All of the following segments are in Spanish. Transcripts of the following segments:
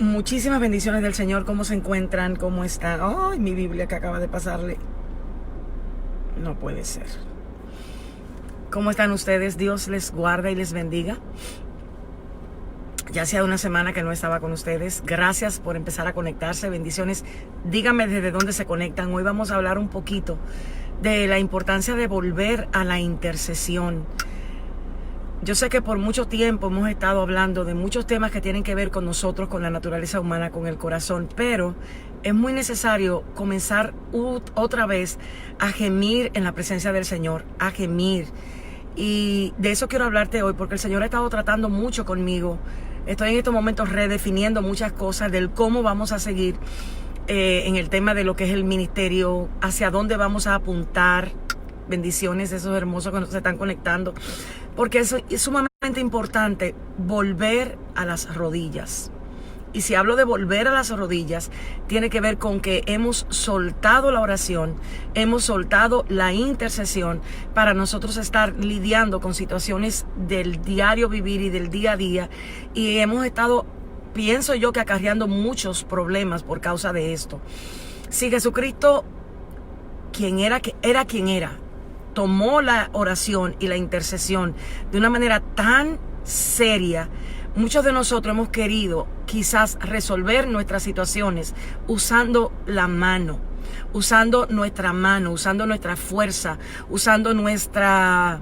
Muchísimas bendiciones del Señor. ¿Cómo se encuentran? ¿Cómo están? ¡Ay, mi Biblia que acaba de pasarle! No puede ser. ¿Cómo están ustedes? Dios les guarda y les bendiga. Ya hacía una semana que no estaba con ustedes. Gracias por empezar a conectarse. Bendiciones. Díganme desde dónde se conectan. Hoy vamos a hablar un poquito de la importancia de volver a la intercesión. Yo sé que por mucho tiempo hemos estado hablando de muchos temas que tienen que ver con nosotros, con la naturaleza humana, con el corazón, pero es muy necesario comenzar otra vez a gemir en la presencia del Señor, a gemir. Y de eso quiero hablarte hoy, porque el Señor ha estado tratando mucho conmigo. Estoy en estos momentos redefiniendo muchas cosas del cómo vamos a seguir en el tema de lo que es el ministerio, hacia dónde vamos a apuntar. Bendiciones, esos hermosos que nos están conectando, porque es sumamente importante volver a las rodillas. Y si hablo de volver a las rodillas, tiene que ver con que hemos soltado la oración, hemos soltado la intercesión para nosotros estar lidiando con situaciones del diario vivir y del día a día, y hemos estado, pienso yo, que acarreando muchos problemas por causa de esto. Si Jesucristo, quien era, tomó la oración y la intercesión de una manera tan seria, muchos de nosotros hemos querido quizás resolver nuestras situaciones usando la mano, usando nuestra mano, usando nuestra fuerza, usando nuestras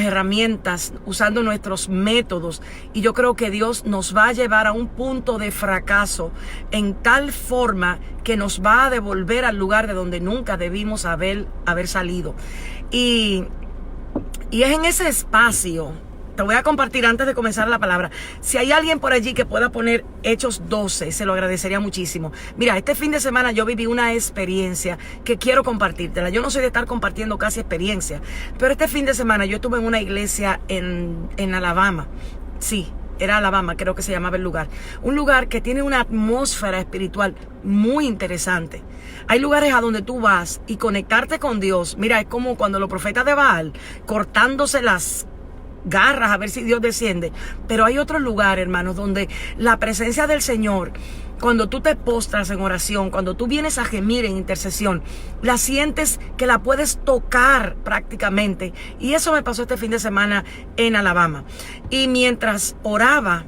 herramientas, usando nuestros métodos. Y yo creo que Dios nos va a llevar a un punto de fracaso en tal forma que nos va a devolver al lugar de donde nunca debimos haber salido. Y es en ese espacio. Te voy a compartir antes de comenzar la palabra. Si hay alguien por allí que pueda poner Hechos 12, se lo agradecería muchísimo. Mira, este fin de semana yo viví una experiencia que quiero compartírtela. Yo no soy de estar compartiendo casi experiencia, pero este fin de semana yo estuve en una iglesia en Alabama. Sí, era Alabama, creo que se llamaba el lugar. Un lugar que tiene una atmósfera espiritual muy interesante. Hay lugares a donde tú vas y conectarte con Dios. Mira, es como cuando los profetas de Baal, cortándose las garras a ver si Dios desciende. Pero hay otros lugares, hermanos, donde la presencia del Señor, cuando tú te postras en oración, cuando tú vienes a gemir en intercesión, la sientes que la puedes tocar prácticamente. Y eso me pasó este fin de semana en Alabama. Y mientras oraba,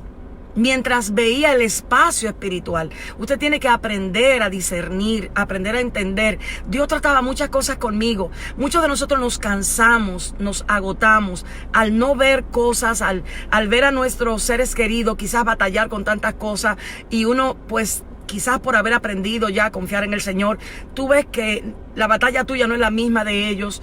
mientras veía el espacio espiritual, usted tiene que aprender a discernir, aprender a entender. Dios trataba muchas cosas conmigo. Muchos de nosotros nos cansamos, nos agotamos al no ver cosas, al ver a nuestros seres queridos quizás batallar con tantas cosas, y uno pues quizás por haber aprendido ya a confiar en el Señor, tú ves que la batalla tuya no es la misma de ellos.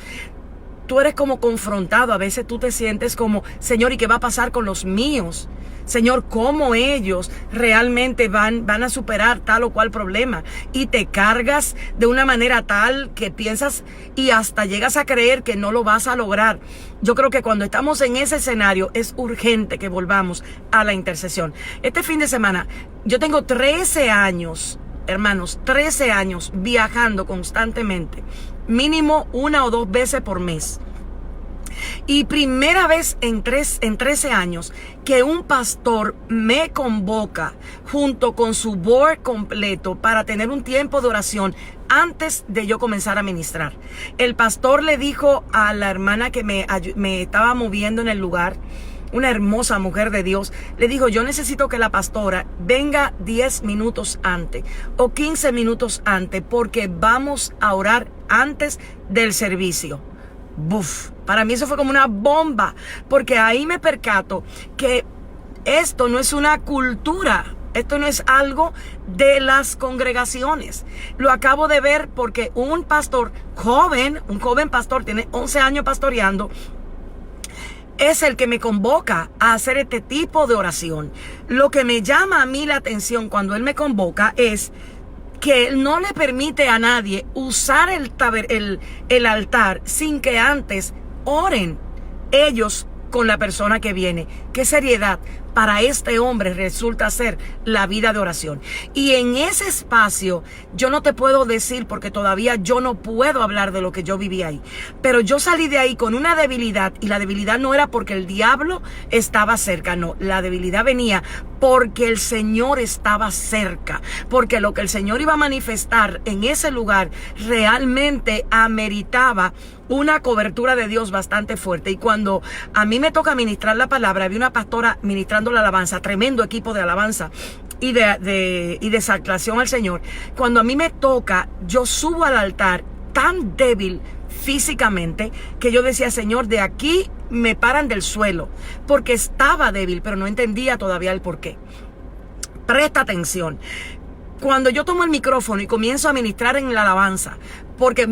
Tú eres como confrontado, a veces tú te sientes como, Señor, ¿y qué va a pasar con los míos? Señor, ¿cómo ellos realmente van a superar tal o cual problema? Y te cargas de una manera tal que piensas y hasta llegas a creer que no lo vas a lograr. Yo creo que cuando estamos en ese escenario es urgente que volvamos a la intercesión. Este fin de semana, yo tengo 13 años, hermanos, 13 años viajando constantemente, mínimo 1 o 2 veces por mes. Y primera vez en 13 años que un pastor me convoca junto con su board completo para tener un tiempo de oración antes de yo comenzar a ministrar. El pastor le dijo a la hermana que me estaba moviendo en el lugar, una hermosa mujer de Dios, le dijo: yo necesito que la pastora venga 10 minutos antes o 15 minutos antes, porque vamos a orar antes del servicio. Buf, para mí eso fue como una bomba, porque ahí me percato que esto no es una cultura, esto no es algo de las congregaciones. Lo acabo de ver porque un pastor joven, un joven pastor, tiene 11 años pastoreando, es el que me convoca a hacer este tipo de oración. Lo que me llama a mí la atención cuando él me convoca es que él no le permite a nadie usar el altar sin que antes oren ellos con la persona que viene. ¡Qué seriedad! para este hombre resulta ser la vida de oración. Y en ese espacio yo no te puedo decir, porque todavía yo no puedo hablar de lo que yo viví ahí, pero yo salí de ahí con una debilidad, y la debilidad no era porque el diablo estaba cerca, no, la debilidad venía porque el Señor estaba cerca, porque lo que el Señor iba a manifestar en ese lugar realmente ameritaba una cobertura de Dios bastante fuerte. Y cuando a mí me toca ministrar la palabra, había una pastora ministrando la alabanza, tremendo equipo de alabanza y de exaltación al Señor. Cuando a mí me toca, yo subo al altar tan débil físicamente que yo decía, Señor, de aquí me paran del suelo, porque estaba débil, pero no entendía todavía el porqué. Presta atención. Cuando yo tomo el micrófono y comienzo a ministrar en la alabanza, porque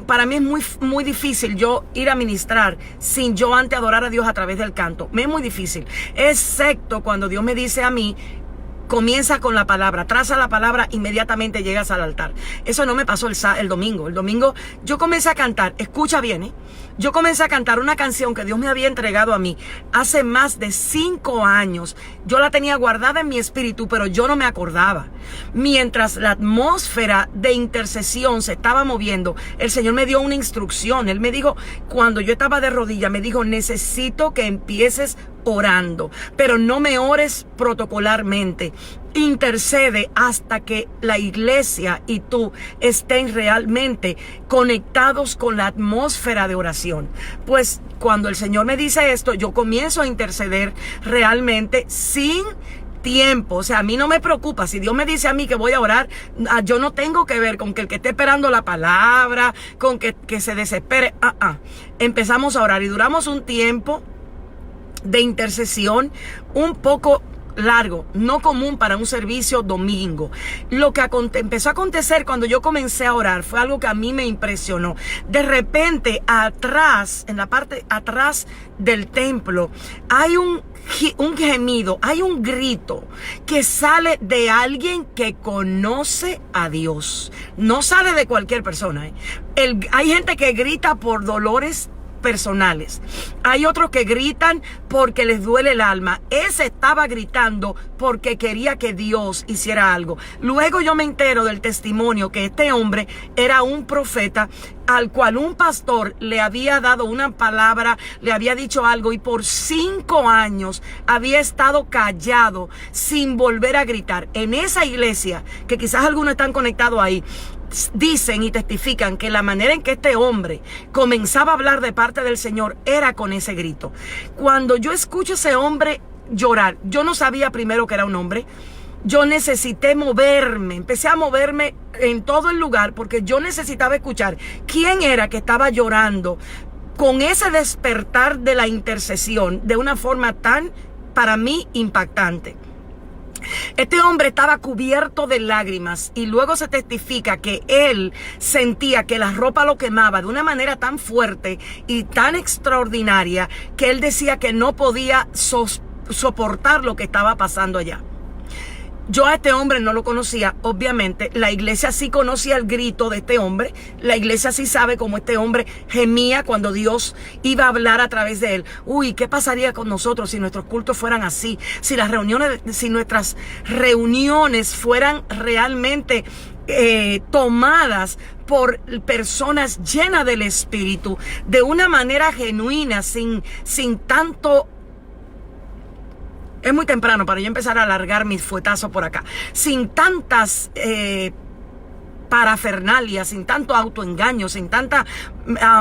para mí es muy difícil yo ir a ministrar sin yo antes adorar a Dios a través del canto. Me es muy difícil, excepto cuando Dios me dice a mí, comienza con la palabra, traza la palabra, inmediatamente llegas al altar. Eso no me pasó el domingo. El domingo yo comencé a cantar, escucha bien, yo comencé a cantar una canción que Dios me había entregado a mí hace más de 5 años. Yo la tenía guardada en mi espíritu, pero yo no me acordaba. Mientras la atmósfera de intercesión se estaba moviendo, el Señor me dio una instrucción. Él me dijo, cuando yo estaba de rodillas, me dijo, necesito que empieces orando, pero no me ores protocolarmente. Intercede hasta que la iglesia y tú estén realmente conectados con la atmósfera de oración. Pues cuando el Señor me dice esto, yo comienzo a interceder realmente sin tiempo. O sea, a mí no me preocupa. Si Dios me dice a mí que voy a orar, yo no tengo que ver con que el que esté esperando la palabra, con que se desespere. Empezamos a orar y duramos un tiempo de intercesión un poco largo, no común para un servicio domingo. Lo que empezó a acontecer cuando yo comencé a orar fue algo que a mí me impresionó. De repente, atrás, en la parte atrás del templo, hay un gemido, hay un grito que sale de alguien que conoce a Dios. No sale de cualquier persona. Hay gente que grita por dolores personales. Hay otros que gritan porque les duele el alma. Ese estaba gritando porque quería que Dios hiciera algo. Luego yo me entero del testimonio que este hombre era un profeta al cual un pastor le había dado una palabra, le había dicho algo, y por 5 años había estado callado sin volver a gritar. En esa iglesia, que quizás algunos están conectados ahí, dicen y testifican que la manera en que este hombre comenzaba a hablar de parte del Señor era con ese grito. Cuando yo escucho a ese hombre llorar, yo no sabía primero que era un hombre. Yo necesité moverme, empecé a moverme en todo el lugar porque yo necesitaba escuchar quién era que estaba llorando con ese despertar de la intercesión de una forma tan, para mí, impactante. Este hombre estaba cubierto de lágrimas y luego se testifica que él sentía que la ropa lo quemaba de una manera tan fuerte y tan extraordinaria que él decía que no podía soportar lo que estaba pasando allá. Yo a este hombre no lo conocía, obviamente. La iglesia sí conocía el grito de este hombre. La iglesia sí sabe cómo este hombre gemía cuando Dios iba a hablar a través de él. Uy, ¿qué pasaría con nosotros si nuestros cultos fueran así? Si nuestras reuniones fueran realmente tomadas por personas llenas del Espíritu, de una manera genuina, sin tanto... Es muy temprano para yo empezar a alargar mis fuetazos por acá. Sin tantas parafernalias, sin tanto autoengaño, sin tanta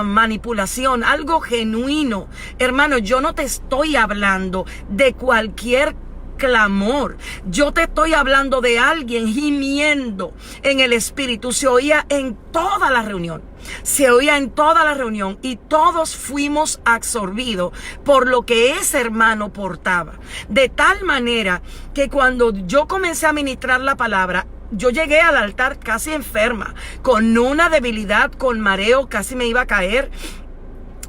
manipulación. Algo genuino. Hermano, yo no te estoy hablando de cualquier clamor. Yo te estoy hablando de alguien gimiendo en el Espíritu. Se oía en toda la reunión. Se oía en toda la reunión y todos fuimos absorbidos por lo que ese hermano portaba. De tal manera que cuando yo comencé a ministrar la palabra, yo llegué al altar casi enferma, con una debilidad, con mareo, casi me iba a caer.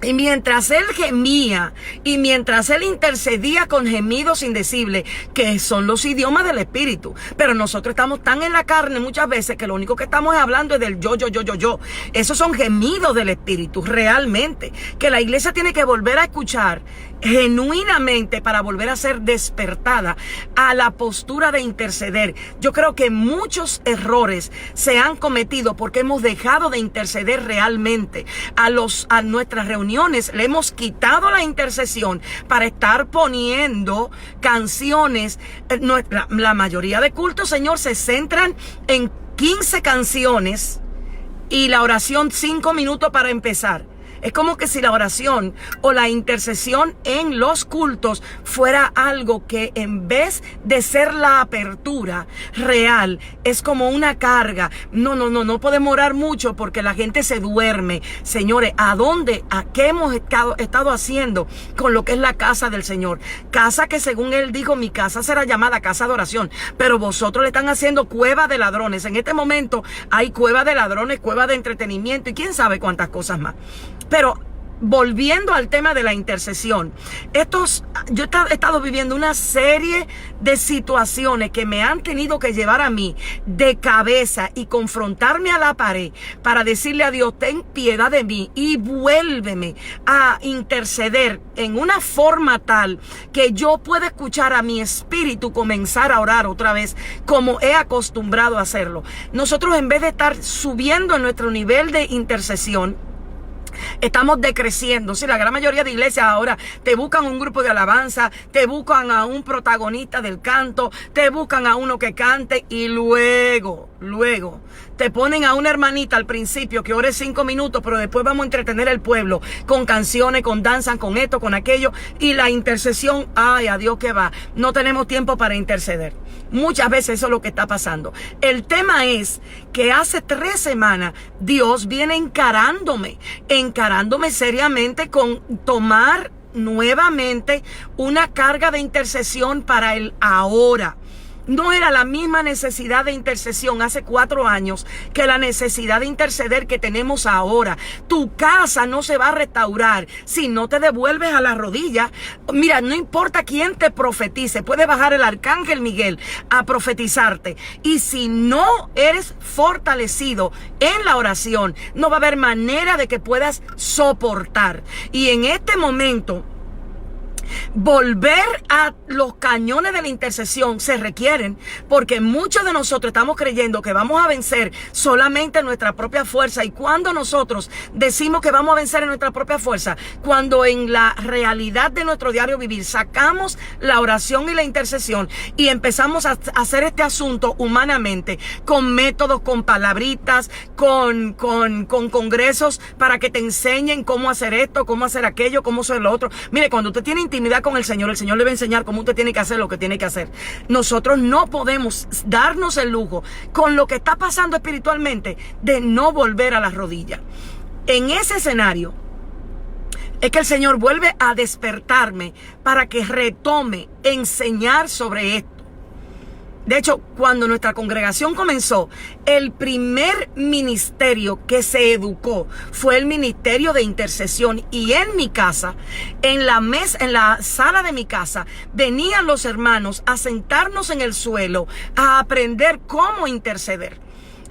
Y mientras él gemía y mientras él intercedía con gemidos indecibles, que son los idiomas del Espíritu. Pero nosotros estamos tan en la carne muchas veces que lo único que estamos hablando es del yo. Esos son gemidos del Espíritu, realmente. Que la iglesia tiene que volver a escuchar genuinamente para volver a ser despertada a la postura de interceder. Yo creo que muchos errores se han cometido porque hemos dejado de interceder realmente. A nuestras reuniones le hemos quitado la intercesión para estar poniendo canciones. La mayoría de cultos, Señor, se centran en 15 canciones y la oración 5 minutos para empezar. Es como que si la oración o la intercesión en los cultos fuera algo que en vez de ser la apertura real, es como una carga. No podemos orar mucho porque la gente se duerme. Señores, ¿a qué hemos estado haciendo con lo que es la casa del Señor? Casa que según Él dijo, mi casa será llamada casa de oración, pero vosotros le están haciendo cueva de ladrones. En este momento hay cueva de ladrones, cueva de entretenimiento y quién sabe cuántas cosas más. Pero volviendo al tema de la intercesión, yo he estado viviendo una serie de situaciones que me han tenido que llevar a mí de cabeza y confrontarme a la pared para decirle a Dios, ten piedad de mí y vuélveme a interceder en una forma tal que yo pueda escuchar a mi espíritu comenzar a orar otra vez como he acostumbrado a hacerlo. Nosotros, en vez de estar subiendo en nuestro nivel de intercesión, estamos decreciendo. Sí, la gran mayoría de iglesias ahora te buscan un grupo de alabanza, te buscan a un protagonista del canto, te buscan a uno que cante y luego te ponen a una hermanita al principio que ore 5 minutos, pero después vamos a entretener al pueblo con canciones, con danzas, con esto, con aquello, y la intercesión, ay, a Dios que va, no tenemos tiempo para interceder. Muchas veces eso es lo que está pasando. El tema es que hace 3 semanas Dios viene encarándome seriamente con tomar nuevamente una carga de intercesión para el ahora. No era la misma necesidad de intercesión hace 4 años que la necesidad de interceder que tenemos ahora. Tu casa no se va a restaurar si no te devuelves a las rodillas. Mira, no importa quién te profetice, puede bajar el arcángel Miguel a profetizarte. Y si no eres fortalecido en la oración, no va a haber manera de que puedas soportar. Y en este momento, volver a los cañones de la intercesión se requieren, porque muchos de nosotros estamos creyendo que vamos a vencer solamente en nuestra propia fuerza. Y cuando nosotros decimos que vamos a vencer en nuestra propia fuerza, cuando en la realidad de nuestro diario vivir sacamos la oración y la intercesión y empezamos a hacer este asunto humanamente, con métodos, con palabritas, con congresos para que te enseñen cómo hacer esto, cómo hacer aquello, cómo hacer lo otro. Mire, cuando usted tiene intimidad con el Señor le va a enseñar cómo usted tiene que hacer lo que tiene que hacer. Nosotros no podemos darnos el lujo, con lo que está pasando espiritualmente, de no volver a las rodillas. En ese escenario es que el Señor vuelve a despertarme para que retome enseñar sobre esto. De hecho, cuando nuestra congregación comenzó, el primer ministerio que se educó fue el ministerio de intercesión. Y en mi casa, en la sala de mi casa, venían los hermanos a sentarnos en el suelo a aprender cómo interceder.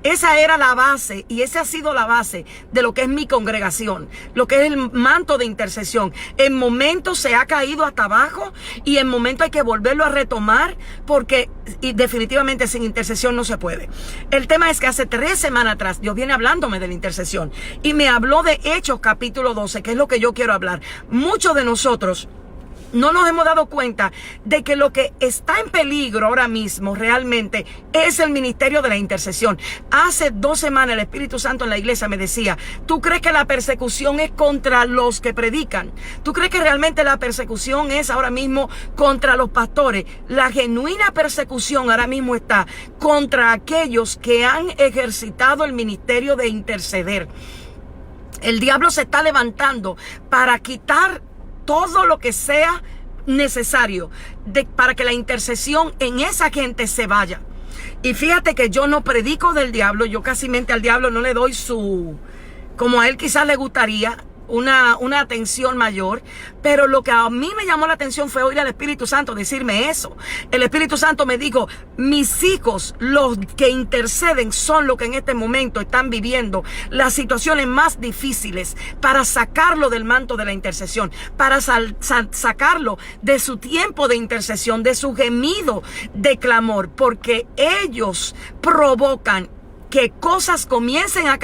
Esa era la base y esa ha sido la base de lo que es mi congregación, lo que es el manto de intercesión. En momentos se ha caído hasta abajo y en momentos hay que volverlo a retomar porque definitivamente sin intercesión no se puede. El tema es que hace 3 semanas atrás Dios viene hablándome de la intercesión y me habló de Hechos capítulo 12, que es lo que yo quiero hablar. Muchos de nosotros no nos hemos dado cuenta de que lo que está en peligro ahora mismo realmente es el ministerio de la intercesión. Hace 2 semanas el Espíritu Santo en la iglesia me decía, ¿tú crees que la persecución es contra los que predican? ¿Tú crees que realmente la persecución es ahora mismo contra los pastores? La genuina persecución ahora mismo está contra aquellos que han ejercitado el ministerio de interceder. El diablo se está levantando para quitar todo lo que sea necesario para que la intercesión en esa gente se vaya. Y fíjate que yo no predico del diablo, yo casi mente al diablo no le doy como a él quizás le gustaría, una atención mayor, pero lo que a mí me llamó la atención fue oír al Espíritu Santo decirme eso. El Espíritu Santo me dijo, mis hijos, los que interceden, son los que en este momento están viviendo las situaciones más difíciles para sacarlo del manto de la intercesión, para sacarlo de su tiempo de intercesión, de su gemido de clamor, porque ellos provocan que cosas comiencen a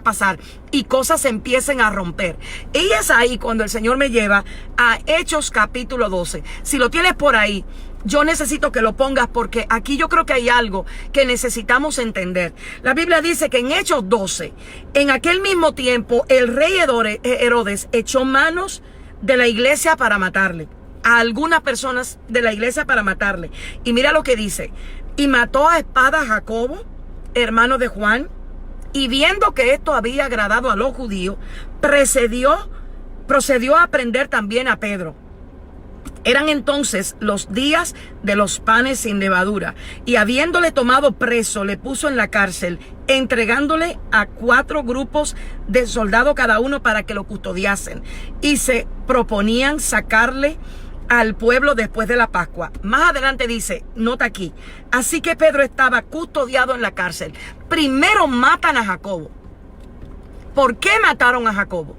pasar y cosas empiecen a romper. Y es ahí cuando el Señor me lleva a Hechos capítulo 12. Si lo tienes por ahí, yo necesito que lo pongas, porque aquí yo creo que hay algo que necesitamos entender. La Biblia dice que en Hechos 12, en aquel mismo tiempo, el rey Herodes echó manos de la iglesia para matarle, a algunas personas de la iglesia para matarle. Y mira lo que dice: y mató a espada a Jacobo, hermano de Juan, y viendo que esto había agradado a los judíos, procedió a prender también a Pedro. Eran entonces los días de los panes sin levadura, y habiéndole tomado preso, le puso en la cárcel, entregándole a 4 grupos de soldados cada uno para que lo custodiasen, y se proponían sacarle al pueblo después de la Pascua. Más adelante dice, nota aquí, así que Pedro estaba custodiado en la cárcel. Primero matan a Jacobo. ¿Por qué mataron a Jacobo?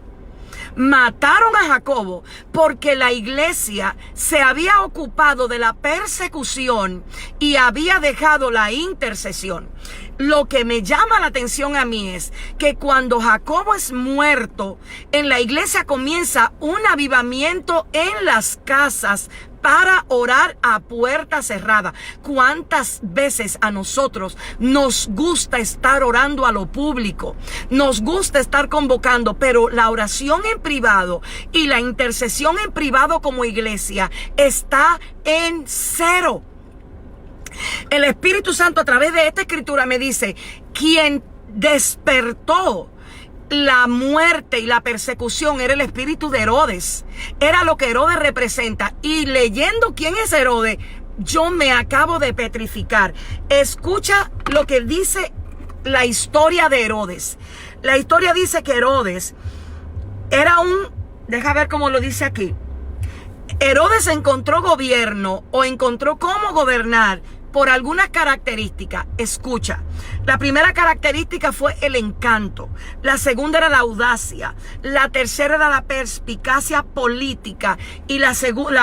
Mataron a Jacobo porque la iglesia se había ocupado de la persecución y había dejado la intercesión. Lo que me llama la atención a mí es que cuando Jacobo es muerto, en la iglesia comienza un avivamiento en las casas para orar a puerta cerrada. ¿Cuántas veces a nosotros nos gusta estar orando a lo público? Nos gusta estar convocando, pero la oración en privado y la intercesión en privado como iglesia está en cero. El Espíritu Santo a través de esta escritura me dice, quien despertó la muerte y la persecución era el espíritu de Herodes. Era lo que Herodes representa. Y leyendo quién es Herodes, yo me acabo de petrificar. Escucha lo que dice la historia de Herodes. La historia dice que Herodes era deja ver cómo lo dice aquí. Herodes encontró gobierno o encontró cómo gobernar por algunas características. Escucha, la primera característica fue el encanto, la segunda era la audacia, la tercera era la perspicacia política y la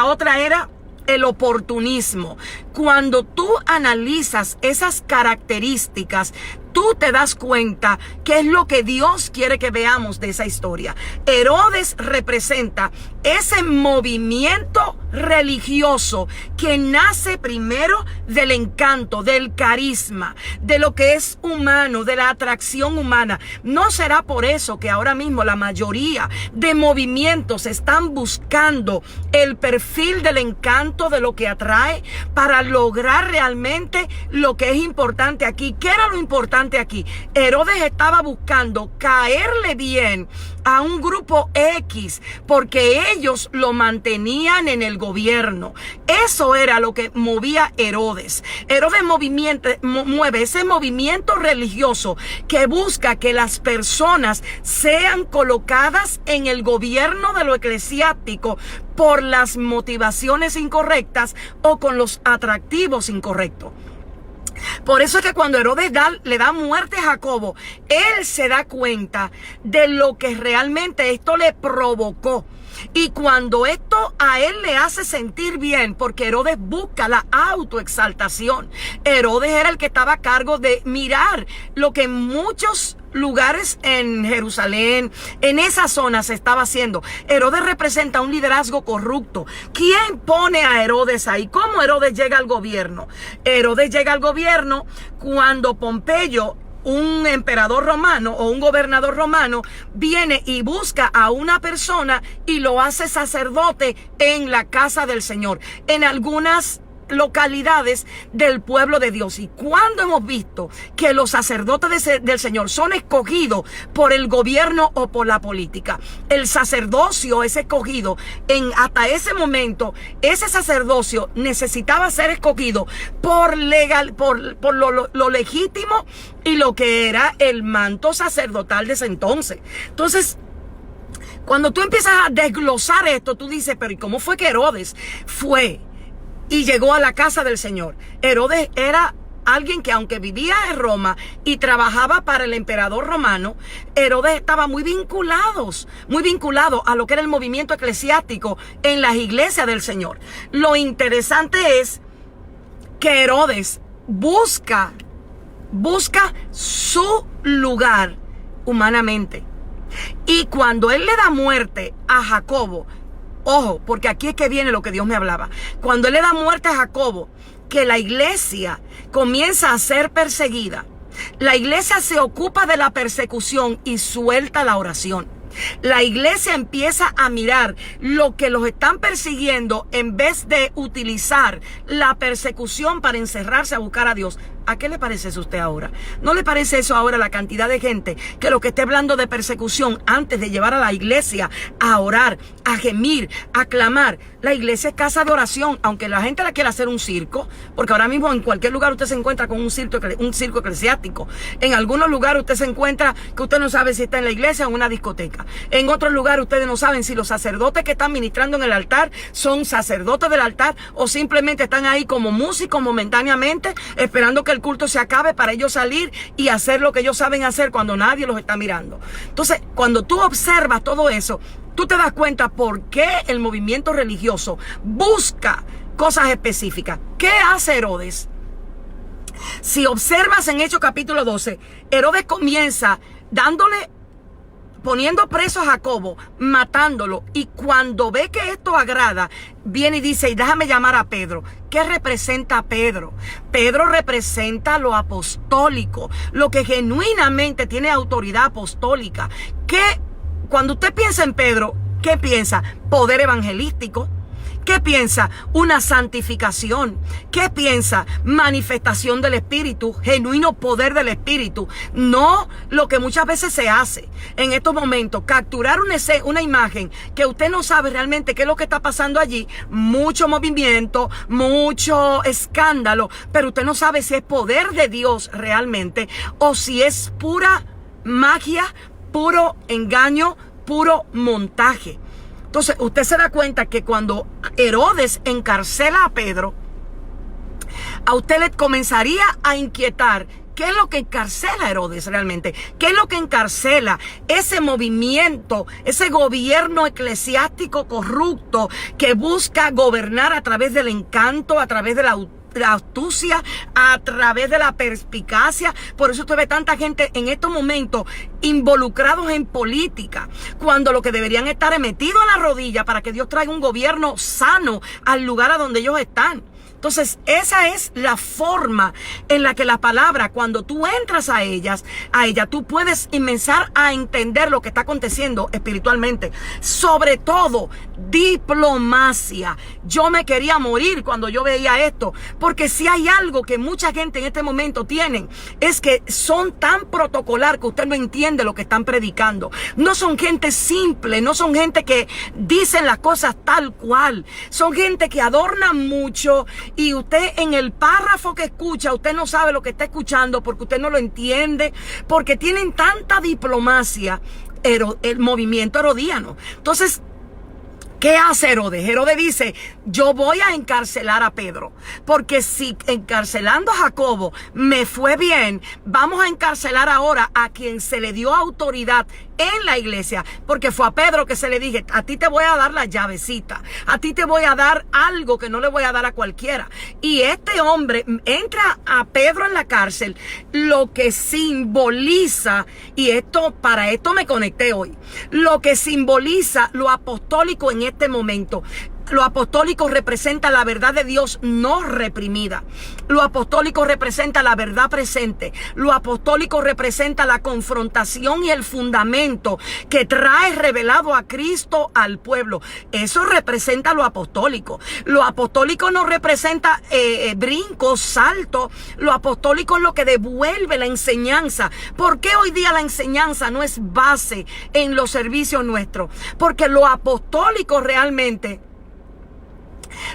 otra era el oportunismo. Cuando tú analizas esas características, tú te das cuenta qué es lo que Dios quiere que veamos de esa historia. Herodes representa ese movimiento religioso que nace primero del encanto, del carisma, de lo que es humano, de la atracción humana. ¿No será por eso que ahora mismo la mayoría de movimientos están buscando el perfil del encanto, de lo que atrae, para lograr realmente lo que es importante aquí? ¿Qué era lo importante aquí? Herodes estaba buscando caerle bien a un grupo X porque ellos lo mantenían en el gobierno. Eso era lo que movía Herodes. Herodes mueve ese movimiento religioso que busca que las personas sean colocadas en el gobierno de lo eclesiástico por las motivaciones incorrectas o con los atractivos incorrectos. Por eso es que cuando Herodes le da muerte a Jacobo, él se da cuenta de lo que realmente esto le provocó. Y cuando esto a él le hace sentir bien, porque Herodes busca la autoexaltación. Herodes era el que estaba a cargo de mirar lo que en muchos lugares en Jerusalén, en esa zona se estaba haciendo. Herodes representa un liderazgo corrupto. ¿Quién pone a Herodes ahí? ¿Cómo Herodes llega al gobierno? Herodes llega al gobierno cuando Pompeyo, un emperador romano o un gobernador romano, viene y busca a una persona y lo hace sacerdote en la casa del Señor, en algunas localidades del pueblo de Dios. Y cuando hemos visto que los sacerdotes del Señor son escogidos por el gobierno o por la política, el sacerdocio es escogido hasta ese momento. Ese sacerdocio necesitaba ser escogido por lo legítimo y lo que era el manto sacerdotal de ese entonces. Entonces, Cuando tú empiezas a desglosar esto, tú dices, pero ¿y cómo fue que Herodes fue y llegó a la casa del Señor? Herodes era alguien que, aunque vivía en Roma y trabajaba para el emperador romano, Herodes estaba muy vinculado a lo que era el movimiento eclesiástico en las iglesias del Señor. Lo interesante es que Herodes busca su lugar humanamente. Y cuando él le da muerte a Jacobo, ojo, porque aquí es que viene lo que Dios me hablaba. Cuando él le da muerte a Jacobo, que la iglesia comienza a ser perseguida, la iglesia se ocupa de la persecución y suelta la oración. La iglesia empieza a mirar lo que los están persiguiendo en vez de utilizar la persecución para encerrarse a buscar a Dios. ¿A qué le parece eso a usted ahora? ¿No le parece eso ahora la cantidad de gente que lo que esté hablando de persecución antes de llevar a la iglesia a orar, a gemir, a clamar? La iglesia es casa de oración, aunque la gente la quiera hacer un circo, porque ahora mismo en cualquier lugar usted se encuentra con un circo eclesiástico. En algunos lugares usted se encuentra que usted no sabe si está en la iglesia o en una discoteca. En otros lugares ustedes no saben si los sacerdotes que están ministrando en el altar son sacerdotes del altar o simplemente están ahí como músicos momentáneamente esperando que el culto se acabe para ellos salir y hacer lo que ellos saben hacer cuando nadie los está mirando. Entonces, cuando tú observas todo eso, tú te das cuenta por qué el movimiento religioso busca cosas específicas. ¿Qué hace Herodes? Si observas en Hechos capítulo 12, Herodes comienza poniendo preso a Jacobo, matándolo, y cuando ve que esto agrada, viene y dice, y déjame llamar a Pedro. ¿Qué representa Pedro? Pedro representa lo apostólico, lo que genuinamente tiene autoridad apostólica. Cuando usted piensa en Pedro, ¿qué piensa? Poder evangelístico. ¿Qué piensa? Una santificación. ¿Qué piensa? Manifestación del Espíritu, genuino poder del Espíritu. No lo que muchas veces se hace en estos momentos, capturar una imagen que usted no sabe realmente qué es lo que está pasando allí. Mucho movimiento, mucho escándalo, pero usted no sabe si es poder de Dios realmente o si es pura magia, puro engaño, puro montaje. Entonces, usted se da cuenta que cuando Herodes encarcela a Pedro, a usted le comenzaría a inquietar qué es lo que encarcela a Herodes realmente, qué es lo que encarcela ese movimiento, ese gobierno eclesiástico corrupto que busca gobernar a través del encanto, a través de la astucia, a través de la perspicacia. Por eso usted ve tanta gente en estos momentos involucrados en política, cuando lo que deberían estar es metidos a la rodilla para que Dios traiga un gobierno sano al lugar a donde ellos están. Entonces, esa es la forma en la que la palabra, cuando tú entras a ella, tú puedes comenzar a entender lo que está aconteciendo espiritualmente. Sobre todo, diplomacia. Yo me quería morir cuando yo veía esto, porque si hay algo que mucha gente en este momento tienen, es que son tan protocolar que usted no entiende lo que están predicando. No son gente simple, no son gente que dicen las cosas tal cual. Son gente que adornan mucho. Y usted en el párrafo que escucha, usted no sabe lo que está escuchando porque usted no lo entiende, porque tienen tanta diplomacia, el movimiento herodiano. Entonces, ¿qué hace Herodes? Herodes dice, yo voy a encarcelar a Pedro, porque si encarcelando a Jacobo me fue bien, vamos a encarcelar ahora a quien se le dio autoridad en la iglesia, porque fue a Pedro que se le dije, a ti te voy a dar la llavecita, a ti te voy a dar algo que no le voy a dar a cualquiera. Y este hombre entra a Pedro en la cárcel, lo que simboliza, y para esto me conecté hoy, lo que simboliza lo apostólico en este momento. Lo apostólico representa la verdad de Dios no reprimida. Lo apostólico representa la verdad presente. Lo apostólico representa la confrontación y el fundamento que trae revelado a Cristo al pueblo. Eso representa lo apostólico. Lo apostólico no representa brincos, saltos. Lo apostólico es lo que devuelve la enseñanza. ¿Por qué hoy día la enseñanza no es base en los servicios nuestros? Porque lo apostólico realmente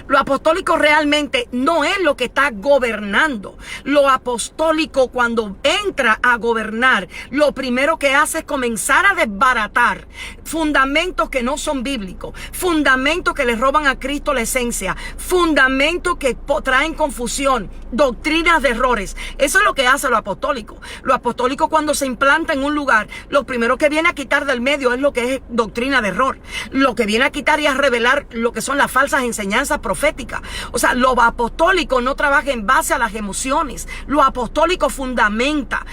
Lo apostólico realmente no es lo que está gobernando. Lo apostólico, cuando entra a gobernar, lo primero que hace es comenzar a desbaratar fundamentos que no son bíblicos, fundamentos que le roban a Cristo la esencia, fundamentos que traen confusión, doctrinas de errores. Eso es lo que hace lo apostólico. Lo apostólico, cuando se implanta en un lugar, lo primero que viene a quitar del medio es lo que es doctrina de error. Lo que viene a quitar y a revelar lo que son las falsas enseñanzas proféticas. O sea, lo apostólico no trabaja en base a las emociones. Lo apostólico fundamenta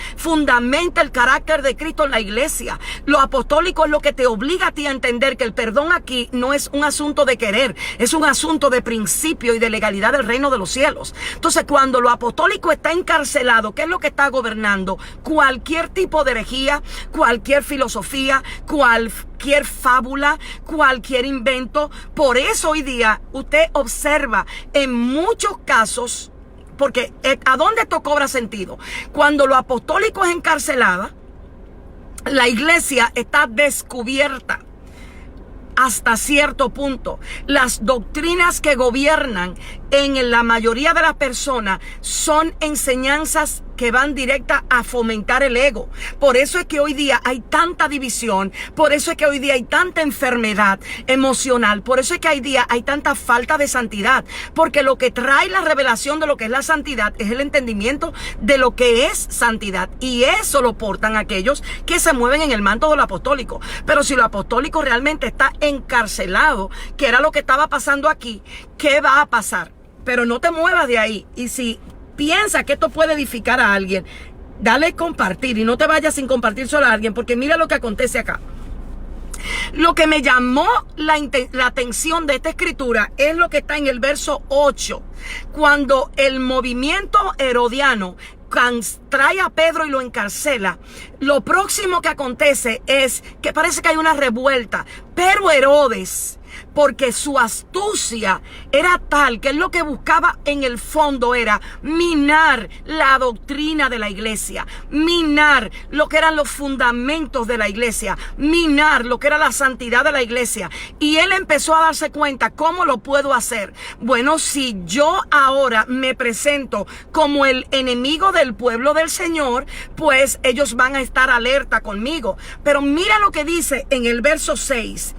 el carácter de Cristo en la iglesia. Lo apostólico es lo que te obliga a ti a entender que el perdón aquí no es un asunto de querer, es un asunto de principio y de legalidad del reino de los cielos. Entonces, cuando lo apostólico está encarcelado, ¿qué es lo que está gobernando? Cualquier tipo de herejía, cualquier filosofía, cualquier fábula, cualquier invento. Por eso hoy día usted observa en muchos casos, porque ¿a dónde esto cobra sentido? Cuando lo apostólico es encarcelada, la iglesia está descubierta hasta cierto punto. Las doctrinas que gobiernan en la mayoría de las personas son enseñanzas que van directa a fomentar el ego. Por eso es que hoy día hay tanta división, por eso es que hoy día hay tanta enfermedad emocional, por eso es que hoy día hay tanta falta de santidad, porque lo que trae la revelación de lo que es la santidad es el entendimiento de lo que es santidad, y eso lo portan aquellos que se mueven en el manto de lo apostólico. Pero si lo apostólico realmente está encarcelado, que era lo que estaba pasando aquí, ¿qué va a pasar? Pero no te muevas de ahí. Y si piensa que esto puede edificar a alguien, dale compartir y no te vayas sin compartir solo a alguien, porque mira lo que acontece acá. Lo que me llamó la atención de esta escritura es lo que está en el verso 8, cuando el movimiento herodiano trae a Pedro y lo encarcela. Lo próximo que acontece es que parece que hay una revuelta, pero Herodes, porque su astucia era tal que él lo que buscaba en el fondo era minar la doctrina de la iglesia, minar lo que eran los fundamentos de la iglesia, minar lo que era la santidad de la iglesia. Y él empezó a darse cuenta, ¿cómo lo puedo hacer? Bueno, si yo ahora me presento como el enemigo del pueblo del Señor, pues ellos van a estar alerta conmigo. Pero mira lo que dice en el verso 6.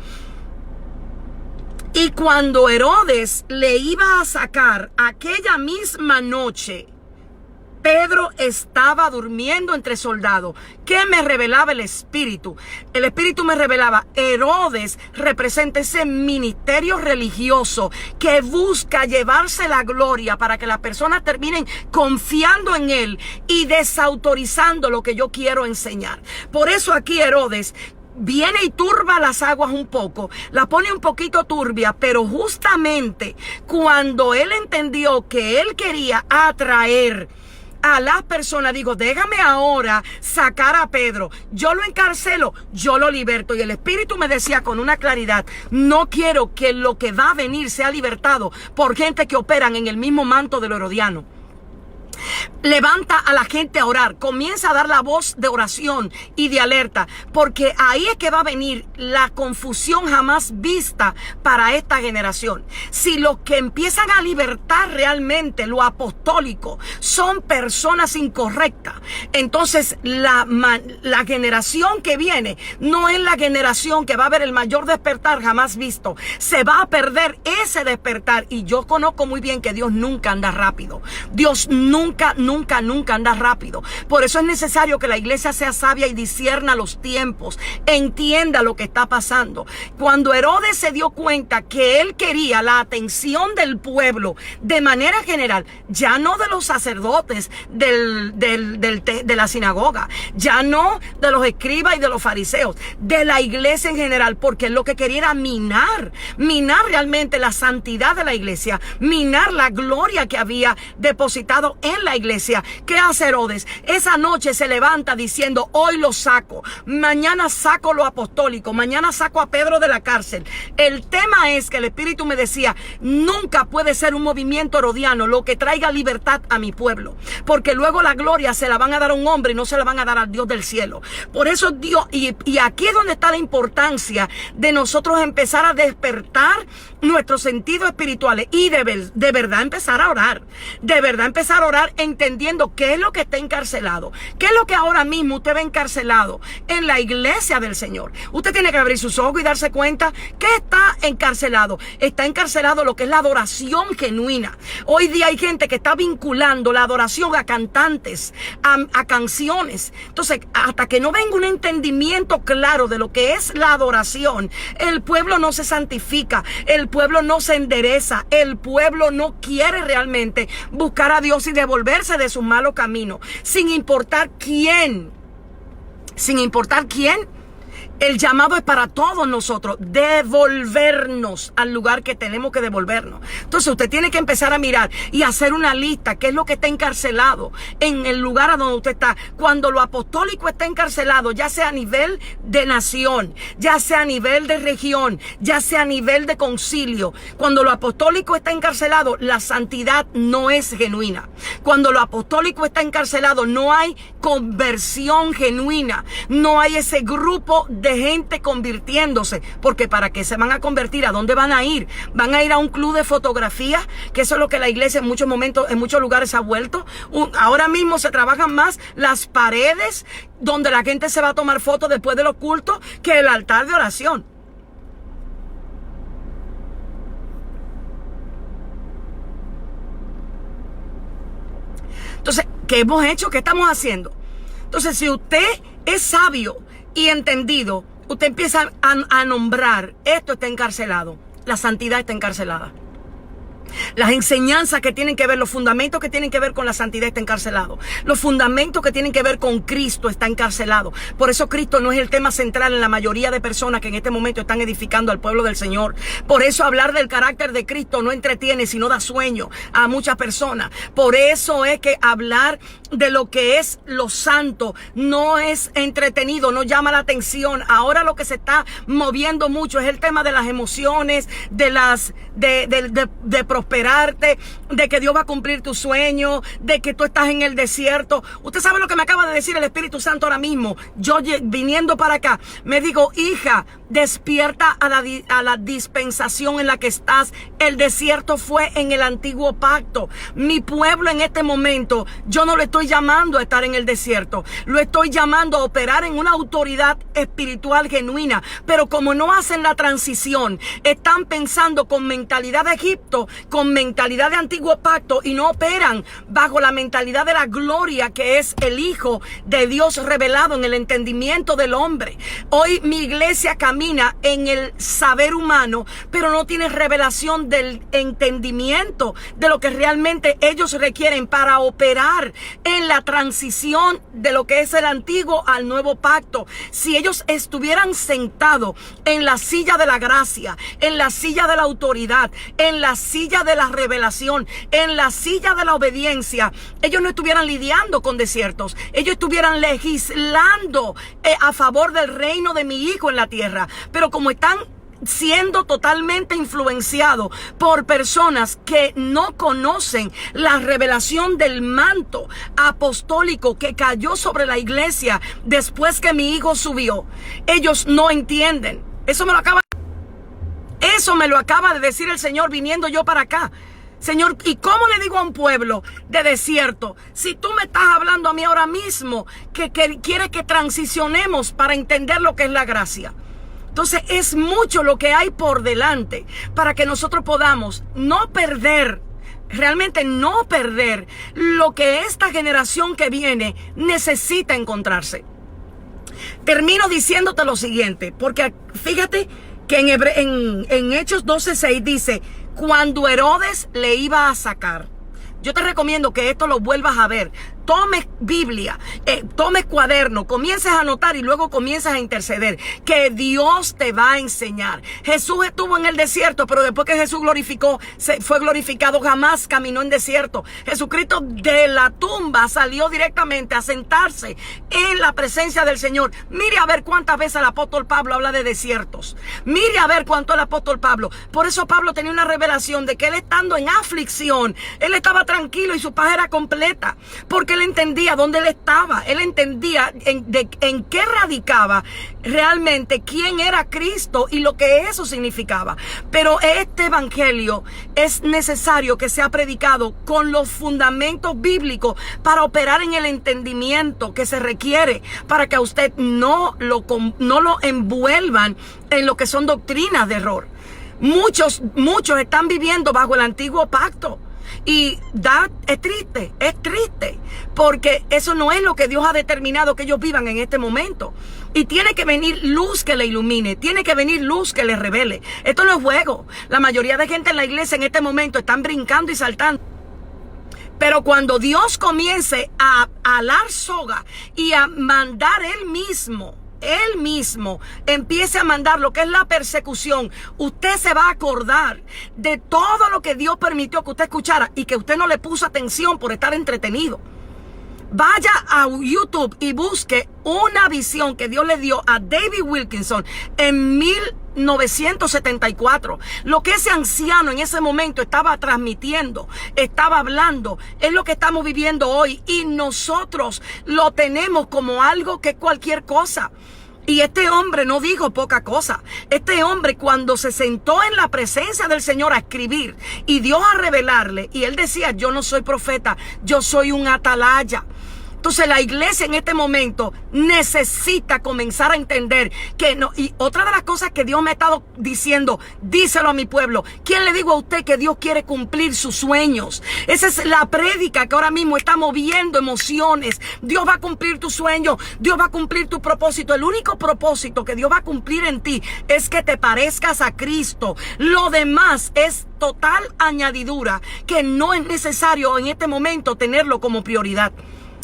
Y cuando Herodes le iba a sacar aquella misma noche, Pedro estaba durmiendo entre soldados. ¿Qué me revelaba el Espíritu? El Espíritu me revelaba, Herodes representa ese ministerio religioso que busca llevarse la gloria para que las personas terminen confiando en él y desautorizando lo que yo quiero enseñar. Por eso aquí Herodes viene y turba las aguas un poco, la pone un poquito turbia, pero justamente cuando él entendió que él quería atraer a las personas, digo, déjame ahora sacar a Pedro, yo lo encarcelo, yo lo liberto. Y el Espíritu me decía con una claridad, no quiero que lo que va a venir sea libertado por gente que operan en el mismo manto de lo herodiano. Levanta a la gente a orar, comienza a dar la voz de oración y de alerta, porque ahí es que va a venir la confusión jamás vista para esta generación. Si los que empiezan a libertar realmente lo apostólico son personas incorrectas, entonces la generación que viene no es la generación que va a ver el mayor despertar jamás visto. Se va a perder ese despertar, y yo conozco muy bien que Dios nunca anda rápido. Dios nunca anda rápido. Por eso es necesario que la iglesia sea sabia y discierna los tiempos, entienda lo que está pasando. Cuando Herodes se dio cuenta que él quería la atención del pueblo de manera general, ya no de los sacerdotes de la sinagoga, ya no de los escribas y de los fariseos, de la iglesia en general, porque él lo que quería era minar realmente la santidad de la iglesia, minar la gloria que había depositado en la iglesia. iglesia, ¿qué hace Herodes? Esa noche se levanta diciendo, hoy lo saco, mañana saco lo apostólico, mañana saco a Pedro de la cárcel. El tema es que el Espíritu me decía, nunca puede ser un movimiento herodiano lo que traiga libertad a mi pueblo, porque luego la gloria se la van a dar a un hombre y no se la van a dar al Dios del cielo. Por eso Dios, y aquí es donde está la importancia de nosotros empezar a despertar nuestros sentidos espirituales y de verdad empezar a orar, de verdad empezar a orar entendiendo qué es lo que está encarcelado, qué es lo que ahora mismo usted ve encarcelado en la iglesia del Señor. Usted tiene que abrir sus ojos y darse cuenta que está encarcelado. Está encarcelado lo que es la adoración genuina. Hoy día hay gente que está vinculando la adoración a cantantes, a canciones. Entonces, hasta que no venga un entendimiento claro de lo que es la adoración, el pueblo no se santifica, el pueblo no se endereza, el pueblo no quiere realmente buscar a Dios y devolverse de sus malos caminos, sin importar quién. El llamado es para todos nosotros, devolvernos al lugar que tenemos que devolvernos. Entonces usted tiene que empezar a mirar y hacer una lista, qué es lo que está encarcelado en el lugar a donde usted está. Cuando lo apostólico está encarcelado, ya sea a nivel de nación, ya sea a nivel de región, ya sea a nivel de concilio, cuando lo apostólico está encarcelado, la santidad no es genuina. Cuando lo apostólico está encarcelado, no hay conversión genuina, no hay ese grupo de gente convirtiéndose, porque ¿para qué se van a convertir? ¿A dónde van a ir? ¿Van a ir a un club de fotografía? Que eso es lo que la iglesia en muchos momentos, en muchos lugares ha vuelto. Ahora mismo se trabajan más las paredes donde la gente se va a tomar fotos después de los cultos que el altar de oración. Entonces, ¿qué hemos hecho? ¿Qué estamos haciendo? Entonces, si usted es sabio y entendido, usted empieza a nombrar, esto está encarcelado, la santidad está encarcelada. Las enseñanzas que tienen que ver, los fundamentos que tienen que ver con la santidad está encarcelado. Los fundamentos que tienen que ver con Cristo está encarcelado. Por eso Cristo no es el tema central en la mayoría de personas que en este momento están edificando al pueblo del Señor. Por eso hablar del carácter de Cristo no entretiene, sino da sueño a muchas personas. Por eso es que hablar de lo que es lo santo no es entretenido, no llama la atención. Ahora lo que se está moviendo mucho es el tema de las emociones, de prosperarte, de que Dios va a cumplir tu sueño, de que tú estás en el desierto. Usted sabe lo que me acaba de decir el Espíritu Santo ahora mismo. Yo viniendo para acá, me digo, hija, despierta a la dispensación en la que estás. El desierto fue en el antiguo pacto. Mi pueblo en este momento, yo no lo estoy llamando a estar en el desierto. Lo estoy llamando a operar en una autoridad espiritual genuina. Pero como no hacen la transición, están pensando con mentalidad de Egipto, con mentalidad de antiguo pacto, y no operan bajo la mentalidad de la gloria que es el Hijo de Dios revelado en el entendimiento del hombre. Hoy mi iglesia camina en el saber humano, pero no tiene revelación del entendimiento de lo que realmente ellos requieren para operar en la transición de lo que es el antiguo al nuevo pacto. Si ellos estuvieran sentados en la silla de la gracia, en la silla de la autoridad, en la silla de la revelación, en la silla de la obediencia, ellos no estuvieran lidiando con desiertos, ellos estuvieran legislando a favor del reino de mi Hijo en la tierra. Pero como están siendo totalmente influenciados por personas que no conocen la revelación del manto apostólico que cayó sobre la iglesia después que mi Hijo subió, ellos no entienden. Eso me lo acaba de decir el Señor viniendo yo para acá. Señor, ¿y cómo le digo a un pueblo de desierto? Si tú me estás hablando a mí ahora mismo que quieres que transicionemos para entender lo que es la gracia. Entonces es mucho lo que hay por delante para que nosotros podamos no perder, realmente no perder lo que esta generación que viene necesita encontrarse. Termino diciéndote lo siguiente, porque fíjate que en Hechos 12:6 dice, cuando Herodes le iba a sacar. Yo te recomiendo que esto lo vuelvas a ver. tomes Biblia, tomes cuaderno, comiences a anotar y luego comiences a interceder, que Dios te va a enseñar. Jesús estuvo en el desierto, pero después que Jesús fue glorificado, jamás caminó en desierto. Jesucristo de la tumba salió directamente a sentarse en la presencia del Señor. Mire a ver cuántas veces el apóstol Pablo habla de desiertos. Mire a ver cuánto el apóstol Pablo. Por eso Pablo tenía una revelación de que él, estando en aflicción, él estaba tranquilo y su paz era completa, porque él entendía dónde él estaba. Él entendía en qué radicaba realmente quién era Cristo y lo que eso significaba. Pero este evangelio es necesario que sea predicado con los fundamentos bíblicos para operar en el entendimiento que se requiere para que a usted no lo envuelvan en lo que son doctrinas de error. Muchos están viviendo bajo el antiguo pacto. Y es triste, porque eso no es lo que Dios ha determinado que ellos vivan en este momento. Y tiene que venir luz que le ilumine, tiene que venir luz que le revele. Esto no es juego. La mayoría de gente en la iglesia en este momento están brincando y saltando. Pero cuando Dios comience a alar soga y a mandar Él mismo empiece a mandar lo que es la persecución, usted se va a acordar de todo lo que Dios permitió que usted escuchara y que usted no le puso atención por estar entretenido. Vaya a YouTube y busque una visión que Dios le dio a David Wilkinson en 1974. Lo que ese anciano en ese momento estaba transmitiendo, estaba hablando, es lo que estamos viviendo hoy, y nosotros lo tenemos como algo que es cualquier cosa. Y este hombre no dijo poca cosa. Este hombre, cuando se sentó en la presencia del Señor a escribir y Dios a revelarle, y él decía: yo no soy profeta, yo soy un atalaya. Entonces la iglesia en este momento necesita comenzar a entender que no. Y otra de las cosas que Dios me ha estado diciendo: díselo a mi pueblo. ¿Quién le digo a usted que Dios quiere cumplir sus sueños? Esa es la prédica que ahora mismo está moviendo emociones. Dios va a cumplir tu sueño, Dios va a cumplir tu propósito. El único propósito que Dios va a cumplir en ti es que te parezcas a Cristo. Lo demás es total añadidura, que no es necesario en este momento tenerlo como prioridad.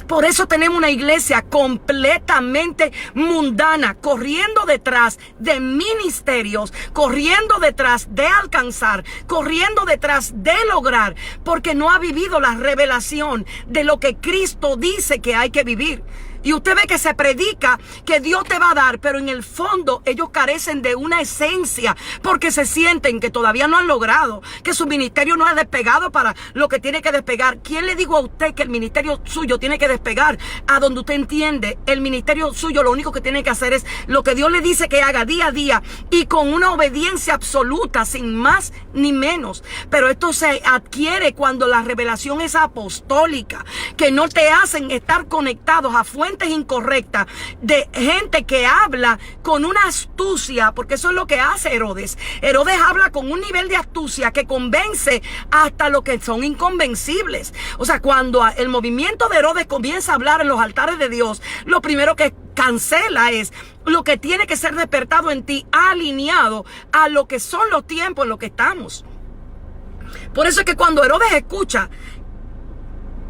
Por eso tenemos una iglesia completamente mundana, corriendo detrás de ministerios, corriendo detrás de alcanzar, corriendo detrás de lograr, porque no ha vivido la revelación de lo que Cristo dice que hay que vivir. Y usted ve que se predica que Dios te va a dar, pero en el fondo ellos carecen de una esencia, porque se sienten que todavía no han logrado, que su ministerio no ha despegado para lo que tiene que despegar. ¿Quién le dijo a usted que el ministerio suyo tiene que despegar a donde usted entiende? El ministerio suyo lo único que tiene que hacer es lo que Dios le dice que haga día a día, y con una obediencia absoluta, sin más ni menos. Pero esto se adquiere cuando la revelación es apostólica, que no te hacen estar conectados a fuentes incorrectas de gente que habla con una astucia, porque eso es lo que hace Herodes. Herodes habla con un nivel de astucia que convence hasta lo que son inconvencibles. O sea, cuando el movimiento de Herodes comienza a hablar en los altares de Dios, lo primero que cancela es lo que tiene que ser despertado en ti, alineado a lo que son los tiempos en los que estamos. Por eso es que cuando Herodes escucha,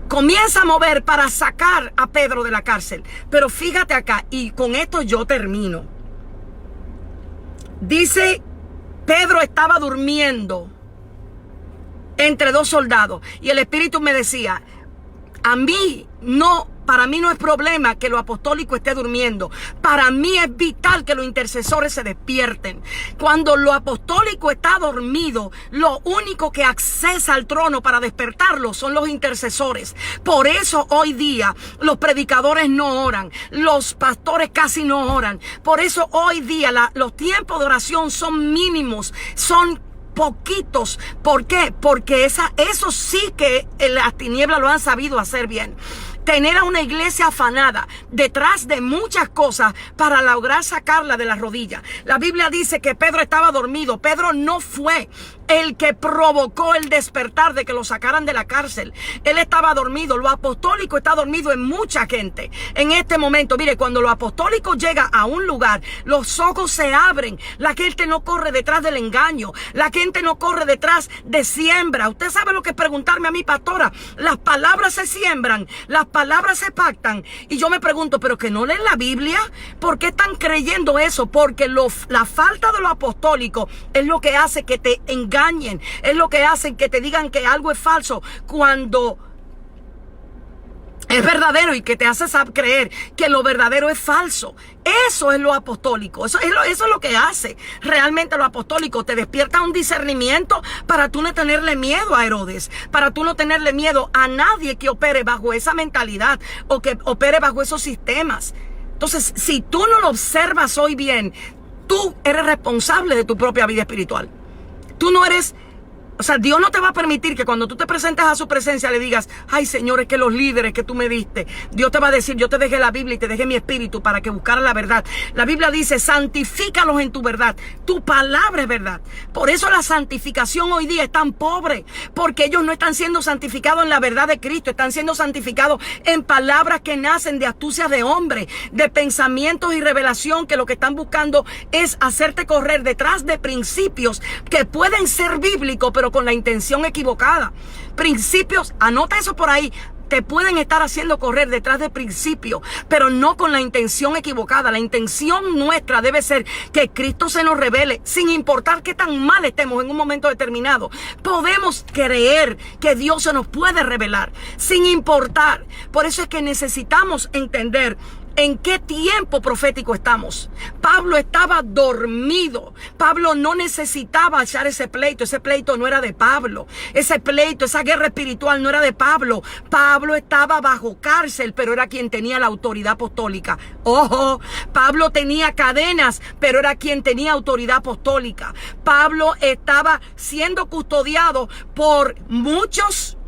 comienza a mover para sacar a Pedro de la cárcel. Pero fíjate acá, y con esto yo termino. Dice, Pedro estaba durmiendo entre dos soldados, y el Espíritu me decía: para mí no es problema que lo apostólico esté durmiendo. Para mí es vital que los intercesores se despierten. Cuando lo apostólico está dormido, lo único que accesa al trono para despertarlo son los intercesores. Por eso hoy día los predicadores no oran, los pastores casi no oran. Por eso hoy día los tiempos de oración son mínimos, son poquitos. ¿Por qué? Porque eso sí que las tinieblas lo han sabido hacer bien. Tener a una iglesia afanada detrás de muchas cosas para lograr sacarla de las rodillas. La Biblia dice que Pedro estaba dormido. Pedro no fue el que provocó el despertar de que lo sacaran de la cárcel. Él estaba dormido. Lo apostólico está dormido en mucha gente en este momento. Mire, cuando lo apostólico llega a un lugar, los ojos se abren. La gente no corre detrás del engaño. La gente no corre detrás de siembra. Usted sabe lo que es preguntarme a mi pastora. Las palabras se siembran, las palabras se pactan. Y yo me pregunto, ¿pero que no leen la Biblia? ¿Por qué están creyendo eso? Porque la falta de lo apostólico es lo que hace que te engañen. Es lo que hace que te digan que algo es falso cuando es verdadero, y que te hace creer que lo verdadero es falso. Eso es lo apostólico. Eso es lo que hace realmente lo apostólico. Te despierta un discernimiento para tú no tenerle miedo a Herodes, para tú no tenerle miedo a nadie que opere bajo esa mentalidad o que opere bajo esos sistemas. Entonces, si tú no lo observas hoy bien, tú eres responsable de tu propia vida espiritual. Tú no eres... O sea, Dios no te va a permitir que cuando tú te presentes a su presencia le digas, ay Señor, es que los líderes que tú me diste. Dios te va a decir, yo te dejé la Biblia y te dejé mi espíritu para que buscaras la verdad. La Biblia dice, santifícalos en tu verdad. Tu palabra es verdad. Por eso la santificación hoy día es tan pobre, porque ellos no están siendo santificados en la verdad de Cristo. Están siendo santificados en palabras que nacen de astucia de hombre, de pensamientos y revelación, que lo que están buscando es hacerte correr detrás de principios que pueden ser bíblicos, pero con la intención equivocada. Principios, anota eso por ahí, te pueden estar haciendo correr detrás de principios, pero no con la intención equivocada. La intención nuestra debe ser que Cristo se nos revele, sin importar qué tan mal estemos en un momento determinado. Podemos creer que Dios se nos puede revelar, sin importar. Por eso es que necesitamos entender ¿en qué tiempo profético estamos? Pablo estaba dormido. Pablo no necesitaba echar ese pleito. Ese pleito no era de Pablo. Ese pleito, esa guerra espiritual no era de Pablo. Pablo estaba bajo cárcel, pero era quien tenía la autoridad apostólica. Ojo, Pablo tenía cadenas, pero era quien tenía autoridad apostólica. Pablo estaba siendo custodiado por muchos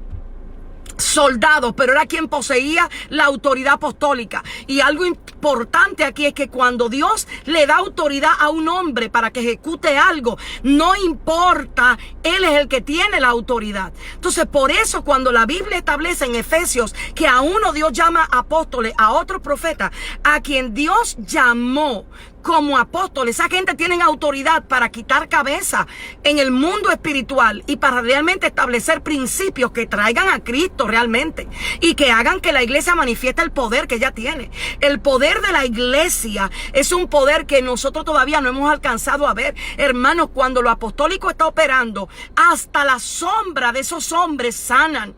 soldados, pero era quien poseía la autoridad apostólica. Y algo importante aquí es que cuando Dios le da autoridad a un hombre para que ejecute algo, no importa, él es el que tiene la autoridad. Entonces, por eso cuando la Biblia establece en Efesios que a uno Dios llama apóstoles, a otro profeta, a quien Dios llamó como apóstoles, esa gente tiene autoridad para quitar cabeza en el mundo espiritual y para realmente establecer principios que traigan a Cristo realmente y que hagan que la iglesia manifieste el poder que ella tiene. El poder de la iglesia es un poder que nosotros todavía no hemos alcanzado a ver. Hermanos, cuando lo apostólico está operando, hasta la sombra de esos hombres sanan.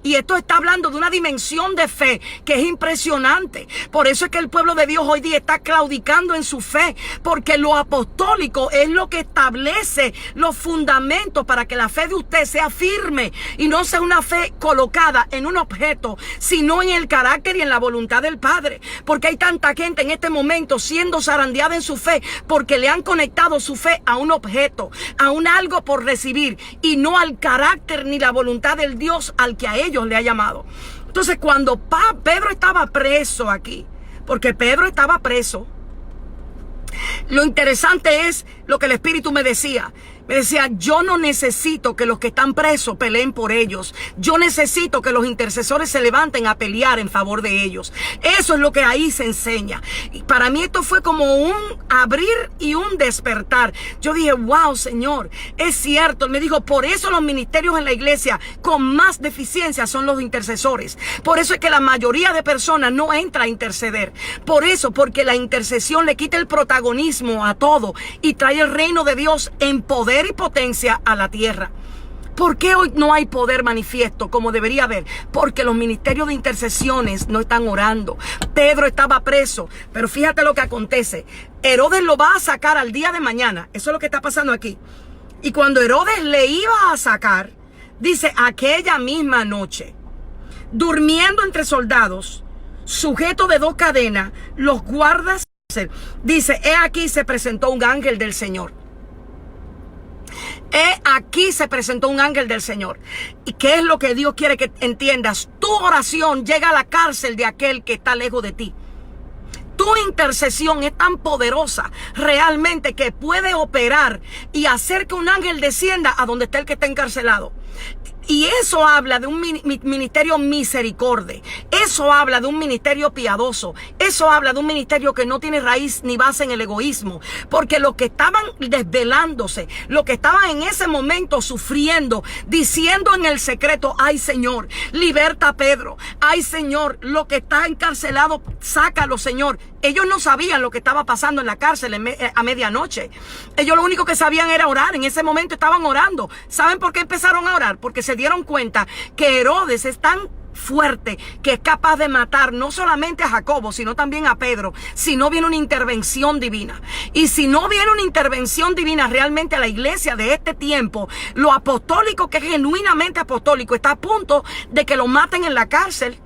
Y esto está hablando de una dimensión de fe que es impresionante. Por eso es que el pueblo de Dios hoy día está claudicando en su fe, porque lo apostólico es lo que establece los fundamentos para que la fe de usted sea firme y no sea una fe colocada en un objeto, sino en el carácter y en la voluntad del Padre. Porque hay tanta gente en este momento siendo zarandeada en su fe porque le han conectado su fe a un objeto, a un algo por recibir, y no al carácter ni la voluntad del Dios al que a ellos le ha llamado. Entonces, cuando Pedro estaba preso aquí, porque Pedro estaba preso, lo interesante es lo que el Espíritu me decía. Me decía, yo no necesito que los que están presos peleen por ellos. Yo necesito que los intercesores se levanten a pelear en favor de ellos. Eso es lo que ahí se enseña. Y para mí esto fue como un abrir y un despertar. Yo dije, wow, Señor, es cierto. Él me dijo, por eso los ministerios en la iglesia con más deficiencia son los intercesores. Por eso es que la mayoría de personas no entra a interceder. Por eso, porque la intercesión le quita el protagonismo a todo y trae el reino de Dios en poder y potencia a la tierra. ¿Por qué hoy no hay poder manifiesto como debería haber? Porque los ministerios de intercesiones no están orando. Pedro estaba preso, pero fíjate lo que acontece. Herodes lo va a sacar al día de mañana. Eso es lo que está pasando aquí. Y cuando Herodes le iba a sacar, dice, aquella misma noche, durmiendo entre soldados, sujeto de 2 cadenas, los guardas, dice, he aquí se presentó un ángel del Señor. Aquí se presentó un ángel del Señor. ¿Y qué es lo que Dios quiere que entiendas? Tu oración llega a la cárcel de aquel que está lejos de ti. tu intercesión es tan poderosa realmente que puede operar y hacer que un ángel descienda a donde está el que está encarcelado. Y eso habla de un ministerio misericorde. Eso habla de un ministerio piadoso. Eso habla de un ministerio que no tiene raíz ni base en el egoísmo. Porque los que estaban desvelándose, los que estaban en ese momento sufriendo, diciendo en el secreto: ay Señor, liberta a Pedro. Ay Señor, lo que está encarcelado, sácalo Señor. Ellos no sabían lo que estaba pasando en la cárcel a medianoche. Ellos lo único que sabían era orar. En ese momento estaban orando. ¿Saben por qué empezaron a orar? Porque se dieron cuenta que Herodes es tan fuerte que es capaz de matar no solamente a Jacobo, sino también a Pedro, si no viene una intervención divina. Y si no viene una intervención divina realmente a la iglesia de este tiempo, lo apostólico, que es genuinamente apostólico, está a punto de que lo maten en la cárcel.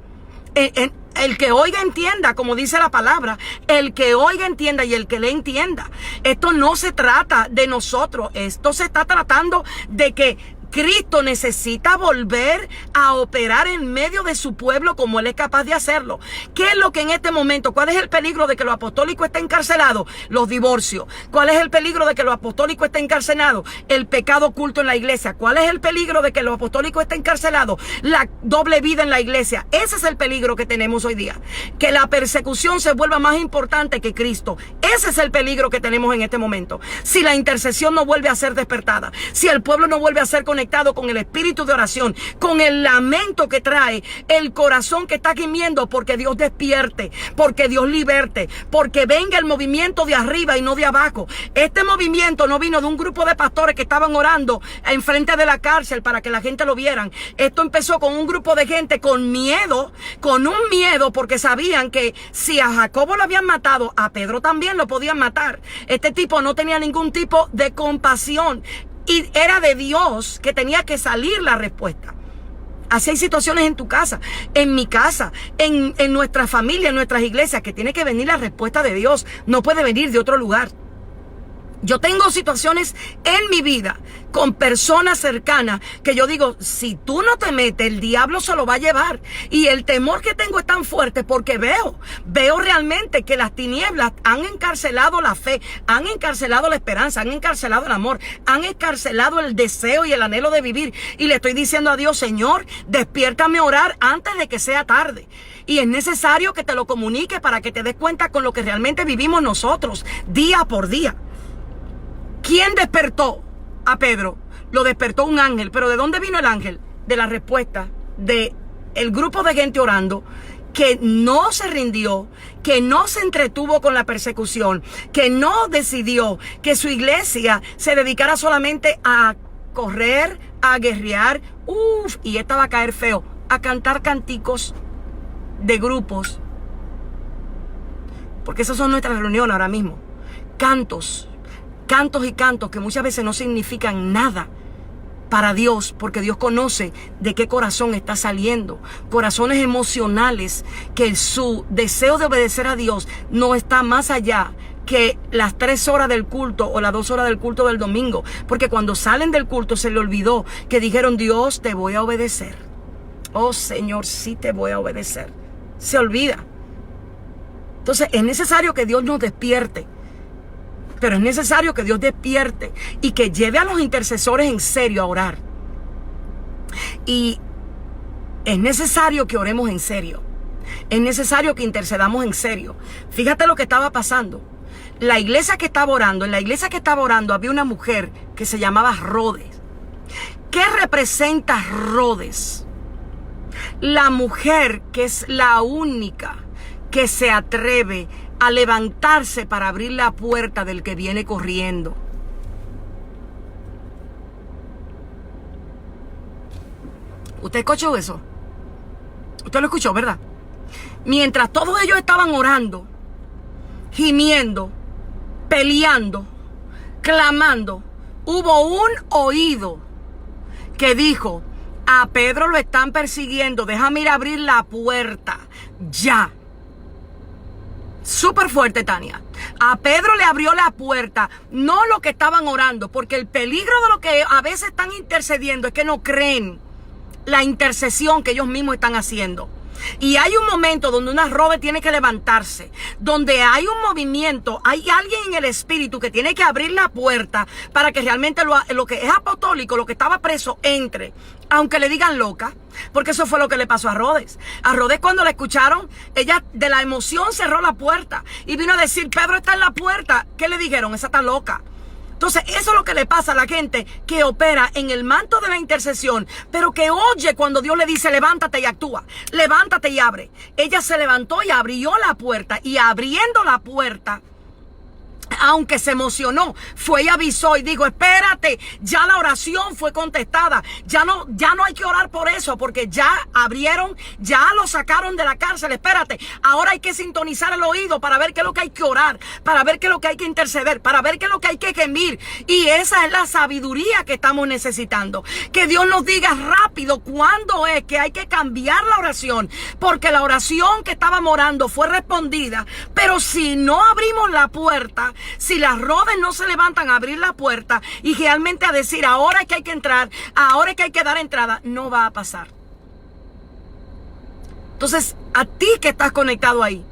El que oiga entienda, como dice la palabra. El que oiga entienda y el que le entienda. Esto no se trata de nosotros. Esto se está tratando de que Cristo necesita volver a operar en medio de su pueblo como Él es capaz de hacerlo. ¿Qué es lo que en este momento? ¿Cuál es el peligro de que lo apostólico esté encarcelado? Los divorcios. ¿Cuál es el peligro de que lo apostólico esté encarcelado? El pecado oculto en la iglesia. ¿Cuál es el peligro de que lo apostólico esté encarcelado? La doble vida en la iglesia. Ese es el peligro que tenemos hoy día. Que la persecución se vuelva más importante que Cristo. Ese es el peligro que tenemos en este momento. Si la intercesión no vuelve a ser despertada, si el pueblo no vuelve a ser conectado con el espíritu de oración, con el lamento que trae el corazón que está gimiendo porque Dios despierte, porque Dios liberte, porque venga el movimiento de arriba y no de abajo. Este movimiento no vino de un grupo de pastores que estaban orando enfrente de la cárcel para que la gente lo vieran. Esto empezó con un grupo de gente con miedo, con un miedo, porque sabían que si a Jacobo lo habían matado, a Pedro también lo podían matar. Este tipo no tenía ningún tipo de compasión. Y era de Dios que tenía que salir la respuesta. Así hay situaciones en tu casa, en mi casa, en nuestra familia, en nuestras iglesias, que tiene que venir la respuesta de Dios. No puede venir de otro lugar. Yo tengo situaciones en mi vida con personas cercanas que yo digo, si tú no te metes, el diablo se lo va a llevar. Y el temor que tengo es tan fuerte porque veo realmente que las tinieblas han encarcelado la fe, han encarcelado la esperanza, han encarcelado el amor, han encarcelado el deseo y el anhelo de vivir. Y le estoy diciendo a Dios: Señor, despiértame a orar antes de que sea tarde. Y es necesario que te lo comunique para que te des cuenta con lo que realmente vivimos nosotros día por día. ¿Quién despertó a Pedro? Lo despertó un ángel. ¿Pero de dónde vino el ángel? De la respuesta de el grupo de gente orando, que no se rindió, que no se entretuvo con la persecución, que no decidió que su iglesia se dedicara solamente a correr, a guerrear, y esta va a caer feo, a cantar canticos de grupos. Porque esas son nuestras reuniones ahora mismo. Cantos y cantos que muchas veces no significan nada para Dios, porque Dios conoce de qué corazón está saliendo. Corazones emocionales que su deseo de obedecer a Dios no está más allá que las 3 horas del culto o las 2 horas del culto del domingo. Porque cuando salen del culto se le olvidó que dijeron: Dios, te voy a obedecer. Oh Señor, sí te voy a obedecer. Se olvida. Entonces es necesario que Dios nos despierte. Pero es necesario que Dios despierte y que lleve a los intercesores en serio a orar. Y es necesario que oremos en serio. Es necesario que intercedamos en serio. Fíjate lo que estaba pasando. La iglesia que estaba orando, en la iglesia que estaba orando había una mujer que se llamaba Rhodes. ¿Qué representa Rhodes? La mujer que es la única que se atreve a levantarse para abrir la puerta del que viene corriendo. ¿Usted escuchó eso? Usted lo escuchó, ¿verdad? Mientras todos ellos estaban orando, gimiendo, peleando, clamando, hubo un oído que dijo: a Pedro lo están persiguiendo, déjame ir a abrir la puerta ya. Súper fuerte, Tania. A Pedro le abrió la puerta, no lo que estaban orando, porque el peligro de lo que a veces están intercediendo es que no creen la intercesión que ellos mismos están haciendo. Y hay un momento donde una Rode tiene que levantarse, donde hay un movimiento, hay alguien en el espíritu que tiene que abrir la puerta para que realmente lo que es apostólico, lo que estaba preso, entre. Aunque le digan loca, porque eso fue lo que le pasó a Rhodes. A Rhodes, cuando la escucharon, ella de la emoción cerró la puerta y vino a decir: Pedro está en la puerta. ¿Qué le dijeron? Esa está loca. Entonces, eso es lo que le pasa a la gente que opera en el manto de la intercesión, pero que oye cuando Dios le dice: levántate y actúa, levántate y abre. Ella se levantó y abrió la puerta, y abriendo la puerta, aunque se emocionó, fue y avisó y dijo: espérate, ya la oración fue contestada, ya no hay que orar por eso, porque ya abrieron, ya lo sacaron de la cárcel. Espérate, ahora hay que sintonizar el oído para ver qué es lo que hay que orar, para ver qué es lo que hay que interceder, para ver qué es lo que hay que gemir. Y esa es la sabiduría que estamos necesitando, que Dios nos diga rápido cuándo es que hay que cambiar la oración, porque la oración que estábamos orando fue respondida, pero si no abrimos la puerta, si las Rhodes no se levantan a abrir la puerta y realmente a decir: ahora es que hay que entrar, ahora es que hay que dar entrada, no va a pasar. Entonces, a ti que estás conectado ahí,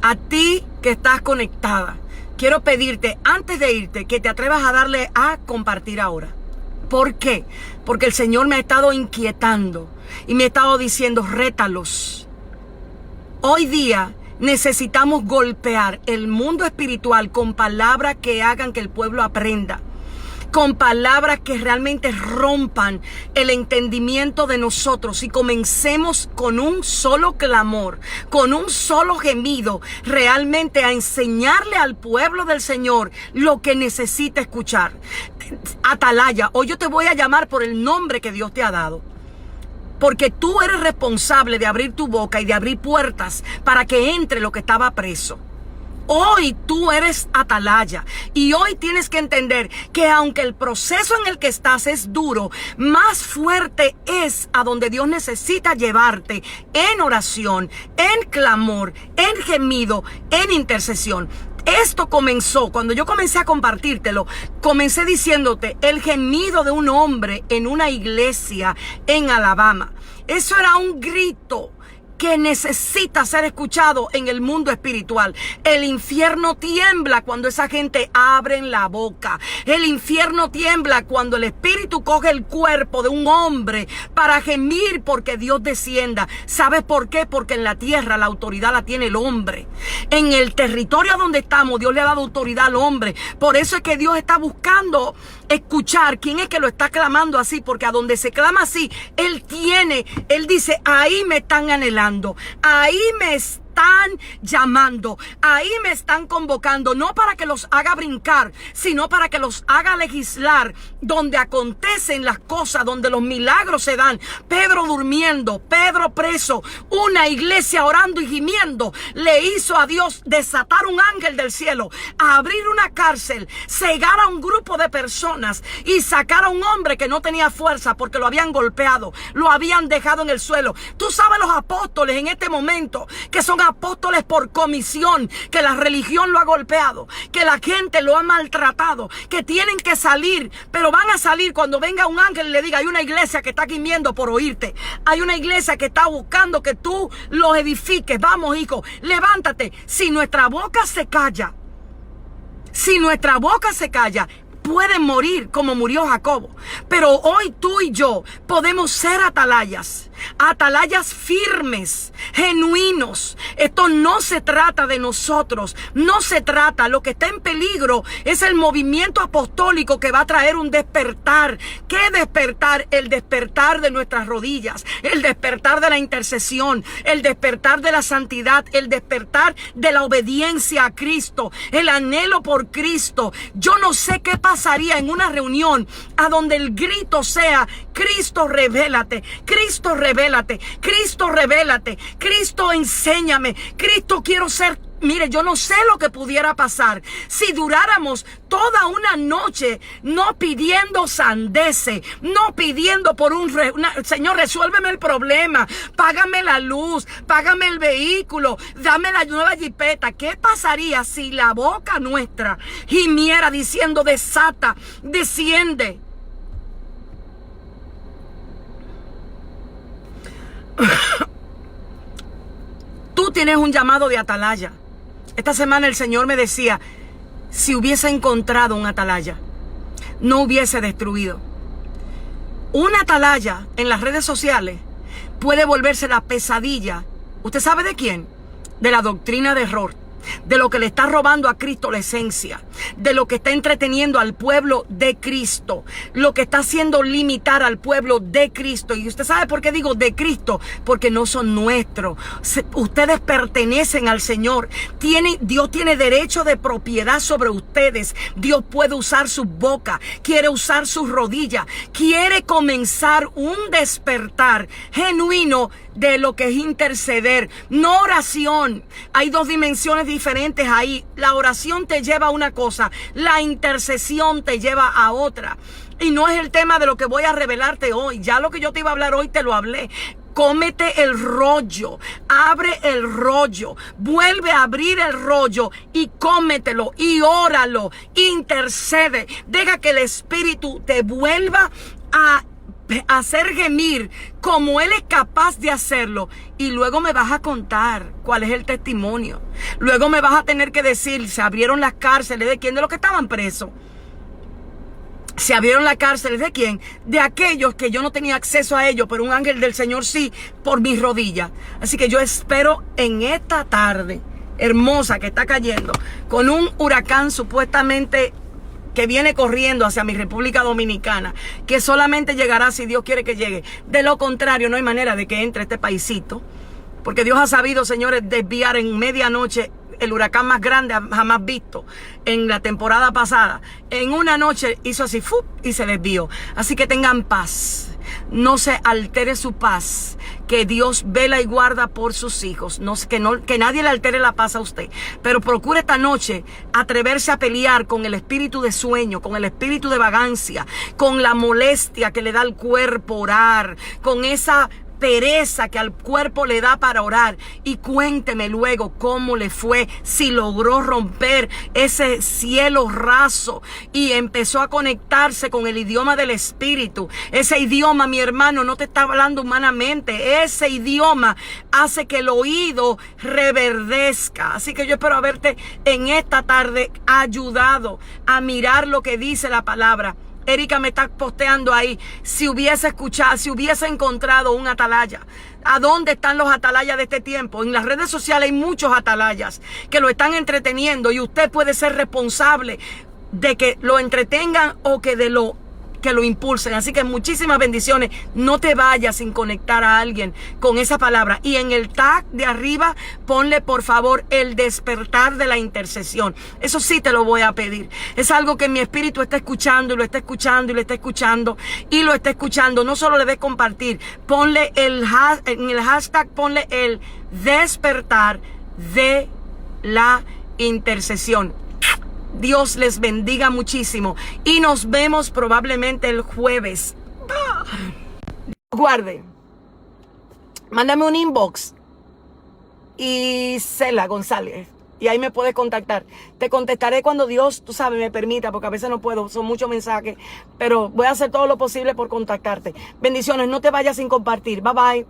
a ti que estás conectada, quiero pedirte, antes de irte, que te atrevas a darle a compartir ahora. ¿Por qué? Porque el Señor me ha estado inquietando y me ha estado diciendo: rétalos. Hoy día necesitamos golpear el mundo espiritual con palabras que hagan que el pueblo aprenda, con palabras que realmente rompan el entendimiento de nosotros, y comencemos con un solo clamor, con un solo gemido, realmente a enseñarle al pueblo del Señor lo que necesita escuchar. Atalaya, hoy yo te voy a llamar por el nombre que Dios te ha dado, porque tú eres responsable de abrir tu boca y de abrir puertas para que entre lo que estaba preso. Hoy tú eres atalaya, y hoy tienes que entender que aunque el proceso en el que estás es duro, más fuerte es a donde Dios necesita llevarte: en oración, en clamor, en gemido, en intercesión. Esto comenzó, cuando yo comencé a compartírtelo, comencé diciéndote el gemido de un hombre en una iglesia en Alabama. Eso era un grito que necesita ser escuchado en el mundo espiritual. El infierno tiembla cuando esa gente abre la boca. El infierno tiembla cuando el espíritu coge el cuerpo de un hombre para gemir porque Dios descienda. ¿Sabes por qué? Porque en la tierra la autoridad la tiene el hombre. En el territorio donde estamos, Dios le ha dado autoridad al hombre. Por eso es que Dios está buscando escuchar quién es que lo está clamando así, porque a donde se clama así, Él dice: ahí me están anhelando, ahí me están llamando, ahí me están convocando, no para que los haga brincar, sino para que los haga legislar, donde acontecen las cosas, donde los milagros se dan. Pedro durmiendo, Pedro preso, una iglesia orando y gimiendo, le hizo a Dios desatar un ángel del cielo, abrir una cárcel, cegar a un grupo de personas y sacar a un hombre que no tenía fuerza porque lo habían golpeado, lo habían dejado en el suelo. Tú sabes, los apóstoles en este momento, que son apóstoles por comisión, que la religión lo ha golpeado, que la gente lo ha maltratado, que tienen que salir, pero van a salir cuando venga un ángel y le diga: hay una iglesia que está gimiendo por oírte, hay una iglesia que está buscando que tú los edifiques. Vamos, hijo, levántate. Si nuestra boca se calla, pueden morir como murió Jacobo. Pero hoy tú y yo podemos ser atalayas firmes, genuinos. Esto no se trata de nosotros, no se trata. Lo que está en peligro es el movimiento apostólico que va a traer un despertar. ¿Qué despertar? El despertar de nuestras rodillas, el despertar de la intercesión, el despertar de la santidad, el despertar de la obediencia a Cristo, el anhelo por Cristo. Yo no sé qué pasaría en una reunión a donde el grito sea: Cristo, revélate, Cristo, revélate, Cristo, revélate, Cristo, enséñame, Cristo, quiero ser. Mire, yo no sé lo que pudiera pasar si duráramos toda una noche no pidiendo sandeces, no pidiendo por Señor, resuélveme el problema, págame la luz, págame el vehículo, dame la nueva jipeta. ¿Qué pasaría si la boca nuestra gimiera diciendo: desata, desciende? Tú tienes un llamado de atalaya. Esta semana el Señor me decía, si hubiese encontrado un atalaya, no hubiese destruido. Una atalaya en las redes sociales puede volverse la pesadilla. ¿Usted sabe de quién? De la doctrina de error. De lo que le está robando a Cristo la esencia, de lo que está entreteniendo al pueblo de Cristo, lo que está haciendo limitar al pueblo de Cristo. Y usted sabe por qué digo de Cristo, porque no son nuestros. Ustedes pertenecen al Señor. Dios tiene derecho de propiedad sobre ustedes. Dios puede usar su boca, quiere usar sus rodillas, quiere comenzar un despertar genuino de lo que es interceder, no oración. Hay dos dimensiones diferentes ahí. La oración te lleva a una cosa, la intercesión te lleva a otra. Y no es el tema de lo que voy a revelarte hoy. Ya lo que yo te iba a hablar hoy te lo hablé. Cómete el rollo, abre el rollo, vuelve a abrir el rollo y cómetelo y óralo, intercede. Deja que el Espíritu te vuelva a hacer gemir como Él es capaz de hacerlo, y luego me vas a contar cuál es el testimonio. Luego me vas a tener que decir, se abrieron las cárceles de quién, de los que estaban presos. Se abrieron las cárceles de quién, de aquellos que yo no tenía acceso a ellos, pero un ángel del Señor sí, por mis rodillas. Así que yo espero en esta tarde hermosa que está cayendo, con un huracán supuestamente que viene corriendo hacia mi República Dominicana, que solamente llegará si Dios quiere que llegue. De lo contrario, no hay manera de que entre este paisito, porque Dios ha sabido, señores, desviar en medianoche el huracán más grande jamás visto en la temporada pasada. En una noche hizo así, ¡fup!, y se desvió. Así que tengan paz. No se altere su paz, que Dios vela y guarda por sus hijos. Que nadie le altere la paz a usted. Pero procure esta noche atreverse a pelear con el espíritu de sueño, con el espíritu de vagancia, con la molestia que le da al cuerpo orar, con esa pereza que al cuerpo le da para orar. Y cuénteme luego cómo le fue, si logró romper ese cielo raso y empezó a conectarse con el idioma del Espíritu. Ese idioma, mi hermano, no te está hablando humanamente. Ese idioma hace que el oído reverdezca. Así que yo espero haberte en esta tarde ayudado a mirar lo que dice la palabra. Erika me está posteando ahí, si hubiese encontrado un atalaya. ¿A dónde están los atalayas de este tiempo? En las redes sociales hay muchos atalayas que lo están entreteniendo, y usted puede ser responsable de que lo entretengan o que lo impulsen. Así que muchísimas bendiciones. No te vayas sin conectar a alguien con esa palabra. Y en el tag de arriba ponle, por favor, el despertar de la intercesión. Eso sí te lo voy a pedir. Es algo que mi espíritu está escuchando y lo está escuchando y lo está escuchando y lo está escuchando. No solo le des compartir, ponle en el hashtag, ponle el despertar de la intercesión. Dios les bendiga muchísimo y nos vemos probablemente el jueves. Guarde, mándame un inbox y Cela González, y ahí me puedes contactar. Te contestaré cuando Dios, tú sabes, me permita, porque a veces no puedo, son muchos mensajes, pero voy a hacer todo lo posible por contactarte. Bendiciones, no te vayas sin compartir. Bye bye.